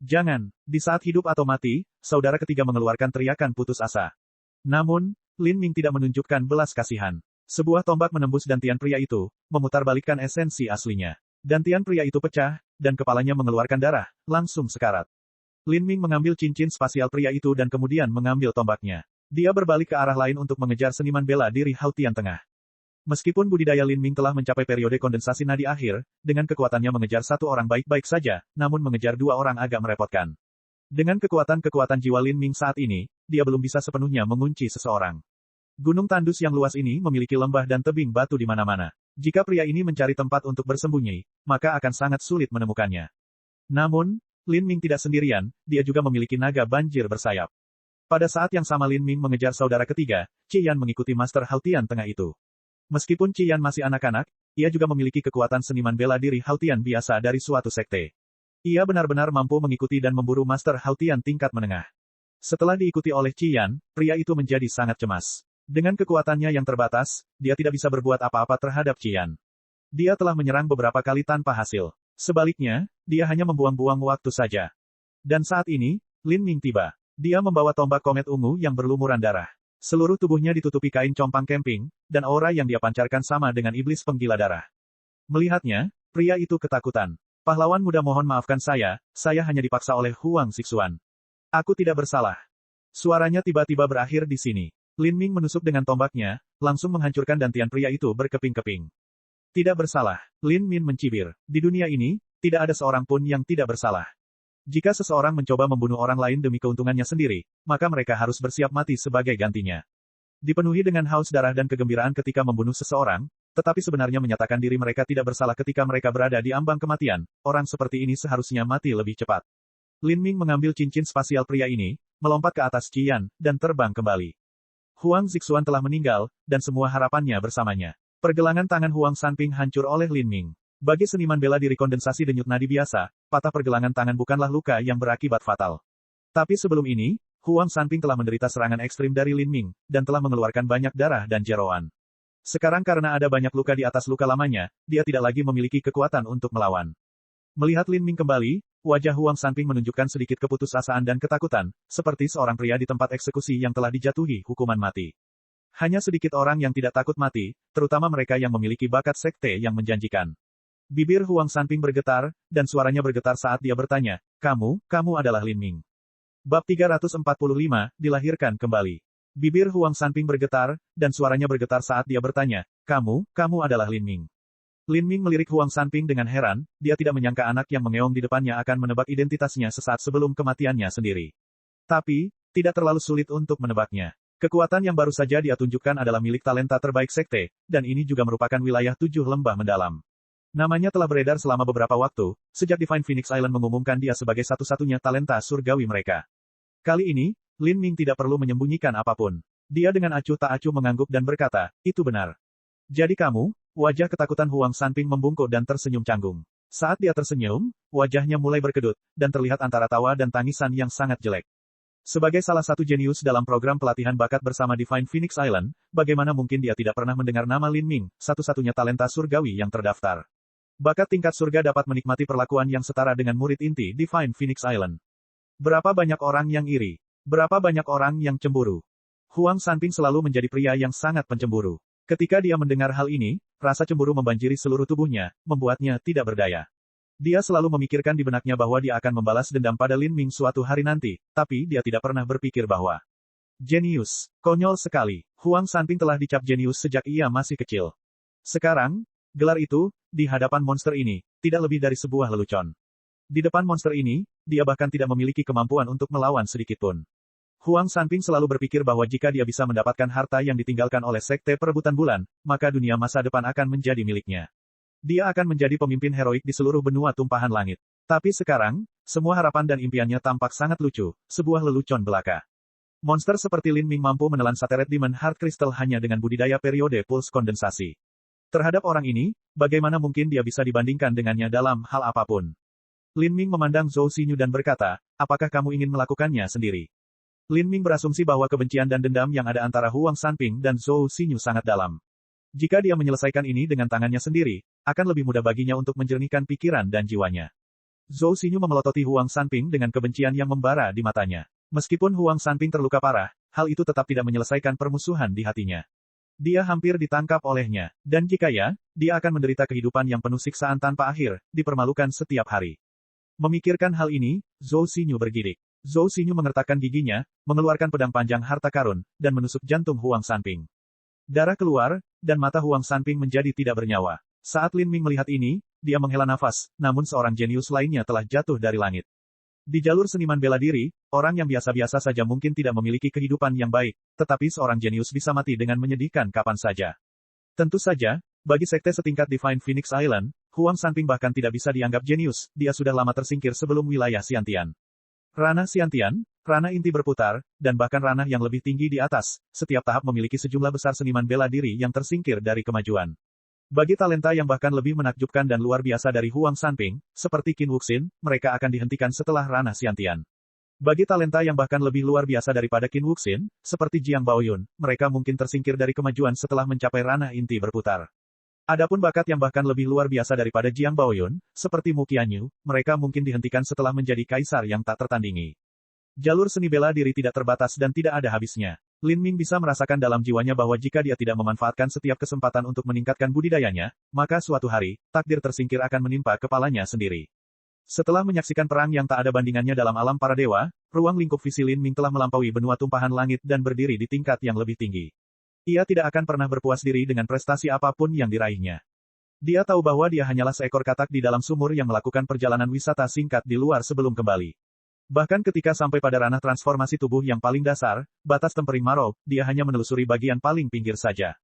A: Jangan, di saat hidup atau mati, saudara ketiga mengeluarkan teriakan putus asa. Namun, Lin Ming tidak menunjukkan belas kasihan. Sebuah tombak menembus dantian pria itu, memutarbalikkan esensi aslinya. Dantian pria itu pecah, dan kepalanya mengeluarkan darah, langsung sekarat. Lin Ming mengambil cincin spasial pria itu dan kemudian mengambil tombaknya. Dia berbalik ke arah lain untuk mengejar seniman bela diri Haltian Tengah. Meskipun budidaya Lin Ming telah mencapai periode kondensasi nadi akhir, dengan kekuatannya mengejar satu orang baik-baik saja, namun mengejar dua orang agak merepotkan. Dengan kekuatan-kekuatan jiwa Lin Ming saat ini, dia belum bisa sepenuhnya mengunci seseorang. Gunung tandus yang luas ini memiliki lembah dan tebing batu di mana-mana. Jika pria ini mencari tempat untuk bersembunyi, maka akan sangat sulit menemukannya. Namun, Lin Ming tidak sendirian, dia juga memiliki naga banjir bersayap. Pada saat yang sama Lin Ming mengejar saudara ketiga, Qian mengikuti Master Haotian tengah itu. Meskipun Qian masih anak-anak, ia juga memiliki kekuatan seniman bela diri Haotian biasa dari suatu sekte. Ia benar-benar mampu mengikuti dan memburu Master Haotian tingkat menengah. Setelah diikuti oleh Qian, pria itu menjadi sangat cemas. Dengan kekuatannya yang terbatas, dia tidak bisa berbuat apa-apa terhadap Qian. Dia telah menyerang beberapa kali tanpa hasil. Sebaliknya, dia hanya membuang-buang waktu saja. Dan saat ini, Lin Ming tiba. Dia membawa tombak komet ungu yang berlumuran darah. Seluruh tubuhnya ditutupi kain compang camping, dan aura yang dia pancarkan sama dengan iblis penggila darah. Melihatnya, pria itu ketakutan. Pahlawan muda mohon maafkan saya hanya dipaksa oleh Huang Xixuan. Aku tidak bersalah. Suaranya tiba-tiba berakhir di sini. Lin Ming menusuk dengan tombaknya, langsung menghancurkan dantian pria itu berkeping-keping. Tidak bersalah. Lin Min mencibir. Di dunia ini, tidak ada seorang pun yang tidak bersalah. Jika seseorang mencoba membunuh orang lain demi keuntungannya sendiri, maka mereka harus bersiap mati sebagai gantinya. Dipenuhi dengan haus darah dan kegembiraan ketika membunuh seseorang, tetapi sebenarnya menyatakan diri mereka tidak bersalah ketika mereka berada di ambang kematian, orang seperti ini seharusnya mati lebih cepat. Lin Ming mengambil cincin spasial pria ini, melompat ke atas Qian, dan terbang kembali. Huang Xixuan telah meninggal, dan semua harapannya bersamanya. Pergelangan tangan Huang Sanping hancur oleh Lin Ming. Bagi seniman bela diri kondensasi denyut nadi biasa, patah pergelangan tangan bukanlah luka yang berakibat fatal. Tapi sebelum ini, Huang Sanping telah menderita serangan ekstrim dari Lin Ming, dan telah mengeluarkan banyak darah dan jeroan. Sekarang karena ada banyak luka di atas luka lamanya, dia tidak lagi memiliki kekuatan untuk melawan. Melihat Lin Ming kembali, wajah Huang Sanping menunjukkan sedikit keputusasaan dan ketakutan, seperti seorang pria di tempat eksekusi yang telah dijatuhi hukuman mati. Hanya sedikit orang yang tidak takut mati, terutama mereka yang memiliki bakat sekte yang menjanjikan. Bibir Huang Sanping bergetar, dan suaranya bergetar saat dia bertanya, kamu adalah Lin Ming. Bab 345, dilahirkan kembali. Bibir Huang Sanping bergetar, dan suaranya bergetar saat dia bertanya, kamu adalah Lin Ming. Lin Ming melirik Huang Sanping dengan heran, dia tidak menyangka anak yang mengeong di depannya akan menebak identitasnya sesaat sebelum kematiannya sendiri. Tapi, tidak terlalu sulit untuk menebaknya. Kekuatan yang baru saja dia tunjukkan adalah milik talenta terbaik sekte, dan ini juga merupakan wilayah 7 lembah mendalam. Namanya telah beredar selama beberapa waktu, sejak Divine Phoenix Island mengumumkan dia sebagai satu-satunya talenta surgawi mereka. Kali ini, Lin Ming tidak perlu menyembunyikan apapun. Dia dengan acuh tak acuh mengangguk dan berkata, itu benar. Jadi kamu, wajah ketakutan Huang Sanping membungkuk dan tersenyum canggung. Saat dia tersenyum, wajahnya mulai berkedut, dan terlihat antara tawa dan tangisan yang sangat jelek. Sebagai salah satu jenius dalam program pelatihan bakat bersama Divine Phoenix Island, bagaimana mungkin dia tidak pernah mendengar nama Lin Ming, satu-satunya talenta surgawi yang terdaftar. Bakat tingkat surga dapat menikmati perlakuan yang setara dengan murid inti Divine Phoenix Island. Berapa banyak orang yang iri? Berapa banyak orang yang cemburu? Huang Sanping selalu menjadi pria yang sangat pencemburu. Ketika dia mendengar hal ini, rasa cemburu membanjiri seluruh tubuhnya, membuatnya tidak berdaya. Dia selalu memikirkan di benaknya bahwa dia akan membalas dendam pada Lin Ming suatu hari nanti, tapi dia tidak pernah berpikir bahwa jenius. Konyol sekali. Huang Sanping telah dicap jenius sejak ia masih kecil. Sekarang, gelar itu, di hadapan monster ini, tidak lebih dari sebuah lelucon. Di depan monster ini, dia bahkan tidak memiliki kemampuan untuk melawan sedikitpun. Huang Sanping selalu berpikir bahwa jika dia bisa mendapatkan harta yang ditinggalkan oleh sekte perebutan bulan, maka dunia masa depan akan menjadi miliknya. Dia akan menjadi pemimpin heroik di seluruh benua tumpahan langit. Tapi sekarang, semua harapan dan impiannya tampak sangat lucu, sebuah lelucon belaka. Monster seperti Lin Ming mampu menelan Sateret Demon Heart Crystal hanya dengan budidaya periode puls kondensasi. Terhadap orang ini, bagaimana mungkin dia bisa dibandingkan dengannya dalam hal apapun? Lin Ming memandang Zhou Xinyu dan berkata, apakah kamu ingin melakukannya sendiri? Lin Ming berasumsi bahwa kebencian dan dendam yang ada antara Huang Sanping dan Zhou Xinyu sangat dalam. Jika dia menyelesaikan ini dengan tangannya sendiri, akan lebih mudah baginya untuk menjernihkan pikiran dan jiwanya. Zhou Xinyu memelototi Huang Sanping dengan kebencian yang membara di matanya. Meskipun Huang Sanping terluka parah, hal itu tetap tidak menyelesaikan permusuhan di hatinya. Dia hampir ditangkap olehnya, dan jika ya, dia akan menderita kehidupan yang penuh siksaan tanpa akhir, dipermalukan setiap hari. Memikirkan hal ini, Zhou Xinyu bergidik. Zhou Xinyu mengertakkan giginya, mengeluarkan pedang panjang harta karun, dan menusuk jantung Huang Sanping. Darah keluar, dan mata Huang Sanping menjadi tidak bernyawa. Saat Lin Ming melihat ini, dia menghela nafas, namun seorang jenius lainnya telah jatuh dari langit. Di jalur seniman bela diri, orang yang biasa-biasa saja mungkin tidak memiliki kehidupan yang baik, tetapi seorang jenius bisa mati dengan menyedihkan kapan saja. Tentu saja, bagi sekte setingkat Divine Phoenix Island, Huang Sanping bahkan tidak bisa dianggap jenius, dia sudah lama tersingkir sebelum wilayah Xiantian. Ranah Xiantian, ranah inti berputar, dan bahkan ranah yang lebih tinggi di atas, setiap tahap memiliki sejumlah besar seniman bela diri yang tersingkir dari kemajuan. Bagi talenta yang bahkan lebih menakjubkan dan luar biasa dari Huang Sanping, seperti Qin Wuxin, mereka akan dihentikan setelah ranah Xiantian. Bagi talenta yang bahkan lebih luar biasa daripada Qin Wuxin, seperti Jiang Baoyun, mereka mungkin tersingkir dari kemajuan setelah mencapai ranah inti berputar. Adapun bakat yang bahkan lebih luar biasa daripada Jiang Baoyun, seperti Mu Qianyu, mereka mungkin dihentikan setelah menjadi kaisar yang tak tertandingi. Jalur seni bela diri tidak terbatas dan tidak ada habisnya. Lin Ming bisa merasakan dalam jiwanya bahwa jika dia tidak memanfaatkan setiap kesempatan untuk meningkatkan budidayanya, maka suatu hari, takdir tersingkir akan menimpa kepalanya sendiri. Setelah menyaksikan perang yang tak ada bandingannya dalam alam para dewa, ruang lingkup visi Lin Ming telah melampaui benua tumpahan langit dan berdiri di tingkat yang lebih tinggi. Ia tidak akan pernah berpuas diri dengan prestasi apapun yang diraihnya. Dia tahu bahwa dia hanyalah seekor katak di dalam sumur yang melakukan perjalanan wisata singkat di luar sebelum kembali. Bahkan ketika sampai pada ranah transformasi tubuh yang paling dasar, batas tempering marrow, dia hanya menelusuri bagian paling pinggir saja.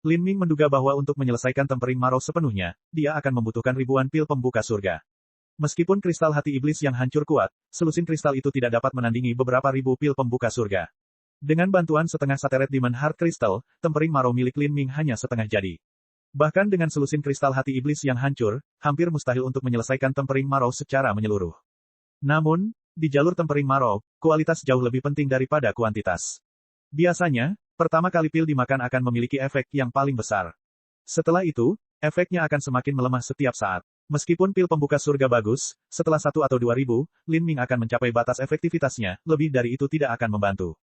A: Lin Ming menduga bahwa untuk menyelesaikan tempering marrow sepenuhnya, dia akan membutuhkan ribuan pil pembuka surga. Meskipun kristal hati iblis yang hancur kuat, selusin kristal itu tidak dapat menandingi beberapa ribu pil pembuka surga. Dengan bantuan setengah sateret Demon Heart Crystal, tempering marrow milik Lin Ming hanya setengah jadi. Bahkan dengan selusin kristal hati iblis yang hancur, hampir mustahil untuk menyelesaikan tempering marrow secara menyeluruh. Namun, di jalur tempering marrow, kualitas jauh lebih penting daripada kuantitas. Biasanya, pertama kali pil dimakan akan memiliki efek yang paling besar. Setelah itu, efeknya akan semakin melemah setiap saat. Meskipun pil pembuka surga bagus, setelah 1 atau 2000, Lin Ming akan mencapai batas efektivitasnya, lebih dari itu tidak akan membantu.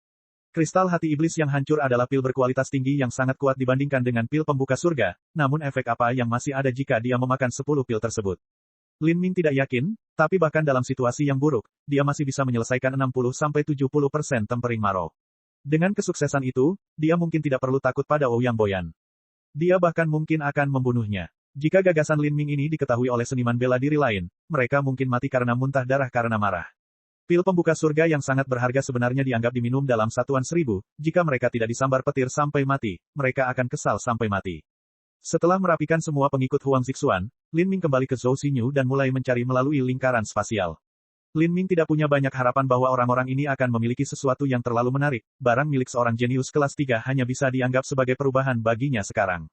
A: Kristal hati iblis yang hancur adalah pil berkualitas tinggi yang sangat kuat dibandingkan dengan pil pembuka surga, namun efek apa yang masih ada jika dia memakan 10 pil tersebut? Lin Ming tidak yakin, tapi bahkan dalam situasi yang buruk, dia masih bisa menyelesaikan 60-70% tempering marrow. Dengan kesuksesan itu, dia mungkin tidak perlu takut pada Ouyang Boyan. Dia bahkan mungkin akan membunuhnya. Jika gagasan Lin Ming ini diketahui oleh seniman bela diri lain, mereka mungkin mati karena muntah darah karena marah. Pil pembuka surga yang sangat berharga sebenarnya dianggap diminum dalam satuan 1000, jika mereka tidak disambar petir sampai mati, mereka akan kesal sampai mati. Setelah merapikan semua pengikut Huang Zixuan, Lin Ming kembali ke Zhou Xinyu dan mulai mencari melalui lingkaran spasial. Lin Ming tidak punya banyak harapan bahwa orang-orang ini akan memiliki sesuatu yang terlalu menarik, barang milik seorang jenius kelas 3 hanya bisa dianggap sebagai perubahan baginya sekarang.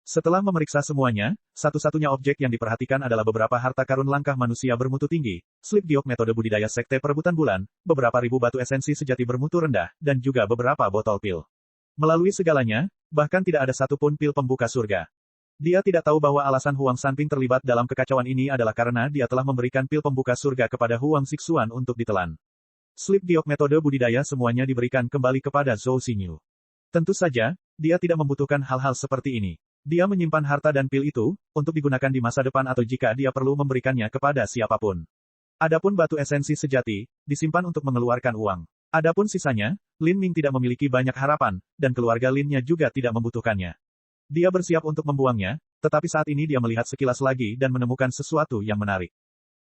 A: Setelah memeriksa semuanya, satu-satunya objek yang diperhatikan adalah beberapa harta karun langkah manusia bermutu tinggi, slip giok metode budidaya sekte perebutan bulan, beberapa ribu batu esensi sejati bermutu rendah, dan juga beberapa botol pil. Melalui segalanya, bahkan tidak ada satupun pil pembuka surga. Dia tidak tahu bahwa alasan Huang Sanping terlibat dalam kekacauan ini adalah karena dia telah memberikan pil pembuka surga kepada Huang Zixuan untuk ditelan. Slip giok metode budidaya semuanya diberikan kembali kepada Zhou Xinyu. Tentu saja, dia tidak membutuhkan hal-hal seperti ini. Dia menyimpan harta dan pil itu, untuk digunakan di masa depan atau jika dia perlu memberikannya kepada siapapun. Adapun batu esensi sejati, disimpan untuk mengeluarkan uang. Adapun sisanya, Lin Ming tidak memiliki banyak harapan, dan keluarga Lin-nya juga tidak membutuhkannya. Dia bersiap untuk membuangnya, tetapi saat ini dia melihat sekilas lagi dan menemukan sesuatu yang menarik.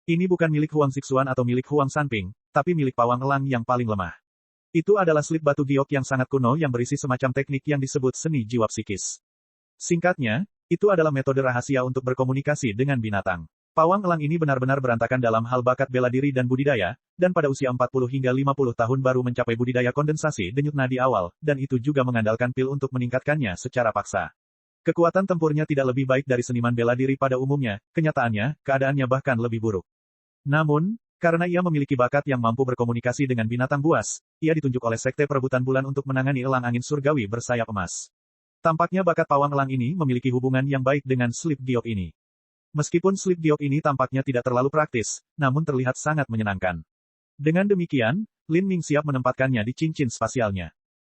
A: Ini bukan milik Huang Zixuan atau milik Huang Sanping, tapi milik pawang elang yang paling lemah. Itu adalah slip batu giok yang sangat kuno yang berisi semacam teknik yang disebut seni jiwa psikis. Singkatnya, itu adalah metode rahasia untuk berkomunikasi dengan binatang. Pawang elang ini benar-benar berantakan dalam hal bakat bela diri dan budidaya, dan pada usia 40 hingga 50 tahun baru mencapai budidaya kondensasi denyut nadi awal, dan itu juga mengandalkan pil untuk meningkatkannya secara paksa. Kekuatan tempurnya tidak lebih baik dari seniman bela diri pada umumnya, kenyataannya, keadaannya bahkan lebih buruk. Namun, karena ia memiliki bakat yang mampu berkomunikasi dengan binatang buas, ia ditunjuk oleh Sekte Perebutan Bulan untuk menangani elang angin surgawi bersayap emas. Tampaknya bakat pawang elang ini memiliki hubungan yang baik dengan slip giok ini. Meskipun slip giok ini tampaknya tidak terlalu praktis, namun terlihat sangat menyenangkan. Dengan demikian, Lin Ming siap menempatkannya di cincin spasialnya.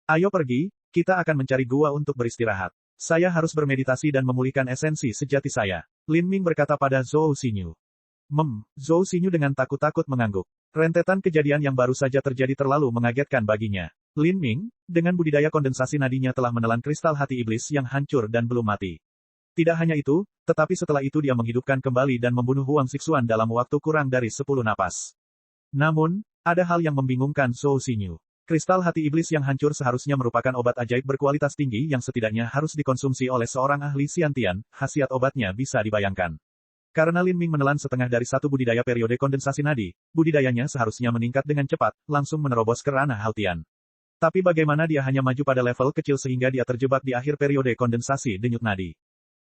A: Ayo pergi, kita akan mencari gua untuk beristirahat. Saya harus bermeditasi dan memulihkan esensi sejati saya. Lin Ming berkata pada Zhou Xinyu. Zhou Xinyu dengan takut-takut mengangguk. Rentetan kejadian yang baru saja terjadi terlalu mengagetkan baginya. Lin Ming, dengan budidaya kondensasi nadinya telah menelan kristal hati iblis yang hancur dan belum mati. Tidak hanya itu, tetapi setelah itu dia menghidupkan kembali dan membunuh Huang Zixuan dalam waktu kurang dari 10 napas. Namun, ada hal yang membingungkan Zhou Xinyu. Kristal hati iblis yang hancur seharusnya merupakan obat ajaib berkualitas tinggi yang setidaknya harus dikonsumsi oleh seorang ahli Xiantian, khasiat obatnya bisa dibayangkan. Karena Lin Ming menelan setengah dari satu budidaya periode kondensasi nadi, budidayanya seharusnya meningkat dengan cepat, langsung menerobos ke ranah Haotian. Tapi bagaimana dia hanya maju pada level kecil sehingga dia terjebak di akhir periode kondensasi denyut nadi.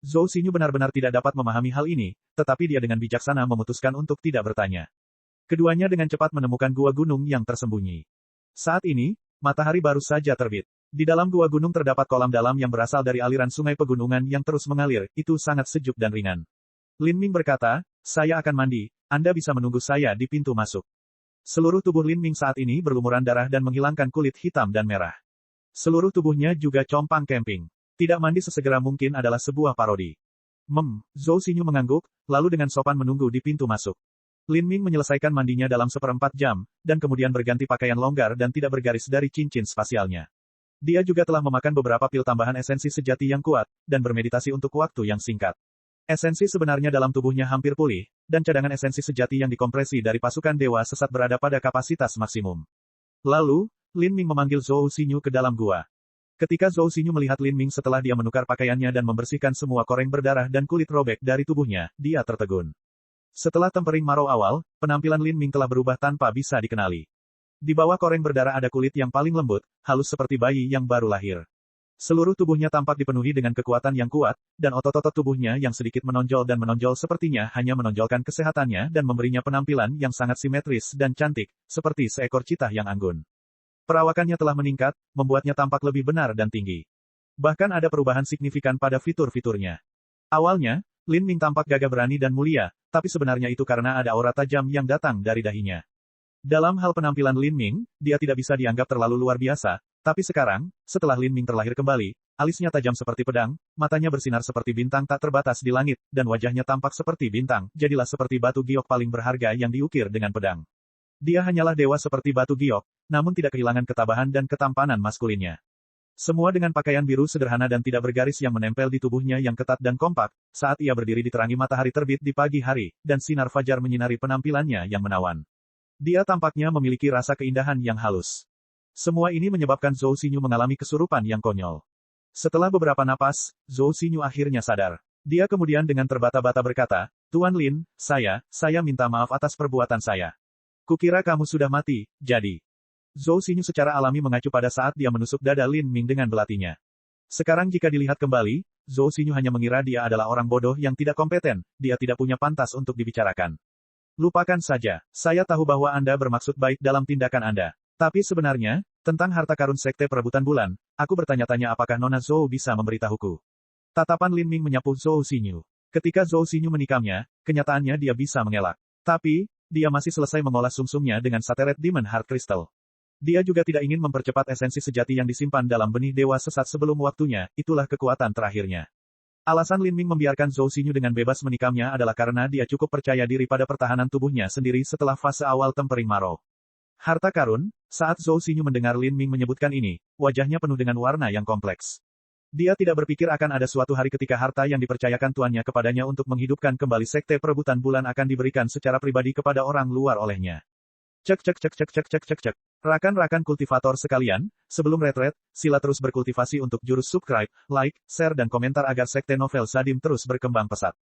A: Zhou Xinyu benar-benar tidak dapat memahami hal ini, tetapi dia dengan bijaksana memutuskan untuk tidak bertanya. Keduanya dengan cepat menemukan gua gunung yang tersembunyi. Saat ini, matahari baru saja terbit. Di dalam gua gunung terdapat kolam dalam yang berasal dari aliran sungai pegunungan yang terus mengalir, itu sangat sejuk dan ringan. Lin Ming berkata, saya akan mandi, Anda bisa menunggu saya di pintu masuk. Seluruh tubuh Lin Ming saat ini berlumuran darah dan menghilangkan kulit hitam dan merah. Seluruh tubuhnya juga compang camping. Tidak mandi sesegera mungkin adalah sebuah parodi. Zhou Xinyu mengangguk, lalu dengan sopan menunggu di pintu masuk. Lin Ming menyelesaikan mandinya dalam 1/4 jam, dan kemudian berganti pakaian longgar dan tidak bergaris dari cincin spasialnya. Dia juga telah memakan beberapa pil tambahan esensi sejati yang kuat, dan bermeditasi untuk waktu yang singkat. Esensi sebenarnya dalam tubuhnya hampir pulih, dan cadangan esensi sejati yang dikompresi dari pasukan dewa sesat berada pada kapasitas maksimum. Lalu, Lin Ming memanggil Zhou Xinyu ke dalam gua. Ketika Zhou Xinyu melihat Lin Ming setelah dia menukar pakaiannya dan membersihkan semua koreng berdarah dan kulit robek dari tubuhnya, dia tertegun. Setelah tempering marau awal, penampilan Lin Ming telah berubah tanpa bisa dikenali. Di bawah koreng berdarah ada kulit yang paling lembut, halus seperti bayi yang baru lahir. Seluruh tubuhnya tampak dipenuhi dengan kekuatan yang kuat, dan otot-otot tubuhnya yang sedikit menonjol dan menonjol sepertinya hanya menonjolkan kesehatannya dan memberinya penampilan yang sangat simetris dan cantik, seperti seekor citah yang anggun. Perawakannya telah meningkat, membuatnya tampak lebih benar dan tinggi. Bahkan ada perubahan signifikan pada fitur-fiturnya. Awalnya, Lin Ming tampak gagah berani dan mulia, tapi sebenarnya itu karena ada aura tajam yang datang dari dahinya. Dalam hal penampilan Lin Ming, dia tidak bisa dianggap terlalu luar biasa, tapi sekarang, setelah Lin Ming terlahir kembali, alisnya tajam seperti pedang, matanya bersinar seperti bintang tak terbatas di langit, dan wajahnya tampak seperti bintang, jadilah seperti batu giok paling berharga yang diukir dengan pedang. Dia hanyalah dewa seperti batu giok, namun tidak kehilangan ketabahan dan ketampanan maskulinnya. Semua dengan pakaian biru sederhana dan tidak bergaris yang menempel di tubuhnya yang ketat dan kompak, saat ia berdiri diterangi matahari terbit di pagi hari, dan sinar fajar menyinari penampilannya yang menawan. Dia tampaknya memiliki rasa keindahan yang halus. Semua ini menyebabkan Zhou Xinyu mengalami kesurupan yang konyol. Setelah beberapa napas, Zhou Xinyu akhirnya sadar. Dia kemudian dengan terbata-bata berkata, Tuan Lin, saya minta maaf atas perbuatan saya. Kukira kamu sudah mati, jadi. Zhou Xinyu secara alami mengacu pada saat dia menusuk dada Lin Ming dengan belatinya. Sekarang jika dilihat kembali, Zhou Xinyu hanya mengira dia adalah orang bodoh yang tidak kompeten, dia tidak punya pantas untuk dibicarakan. Lupakan saja, saya tahu bahwa Anda bermaksud baik dalam tindakan Anda. Tapi sebenarnya, tentang harta karun Sekte Perebutan Bulan, aku bertanya-tanya apakah Nona Zhou bisa memberitahuku. Tatapan Lin Ming menyapu Zhou Xinyu. Ketika Zhou Xinyu menikamnya, kenyataannya dia bisa mengelak. Tapi, dia masih selesai mengolah sumsumnya dengan Sateret Demon Heart Crystal. Dia juga tidak ingin mempercepat esensi sejati yang disimpan dalam benih dewa sesat sebelum waktunya, itulah kekuatan terakhirnya. Alasan Lin Ming membiarkan Zhou Xinyu dengan bebas menikamnya adalah karena dia cukup percaya diri pada pertahanan tubuhnya sendiri setelah fase awal tempering marau. Harta karun, saat Zhou Xinyu mendengar Lin Ming menyebutkan ini, wajahnya penuh dengan warna yang kompleks. Dia tidak berpikir akan ada suatu hari ketika harta yang dipercayakan tuannya kepadanya untuk menghidupkan kembali Sekte Perebutan Bulan akan diberikan secara pribadi kepada orang luar olehnya. Cek. Rakan-rakan kultivator sekalian, sebelum retret, sila terus berkultivasi untuk jurus subscribe, like, share dan komentar agar Sekte Novel Sadim terus berkembang pesat.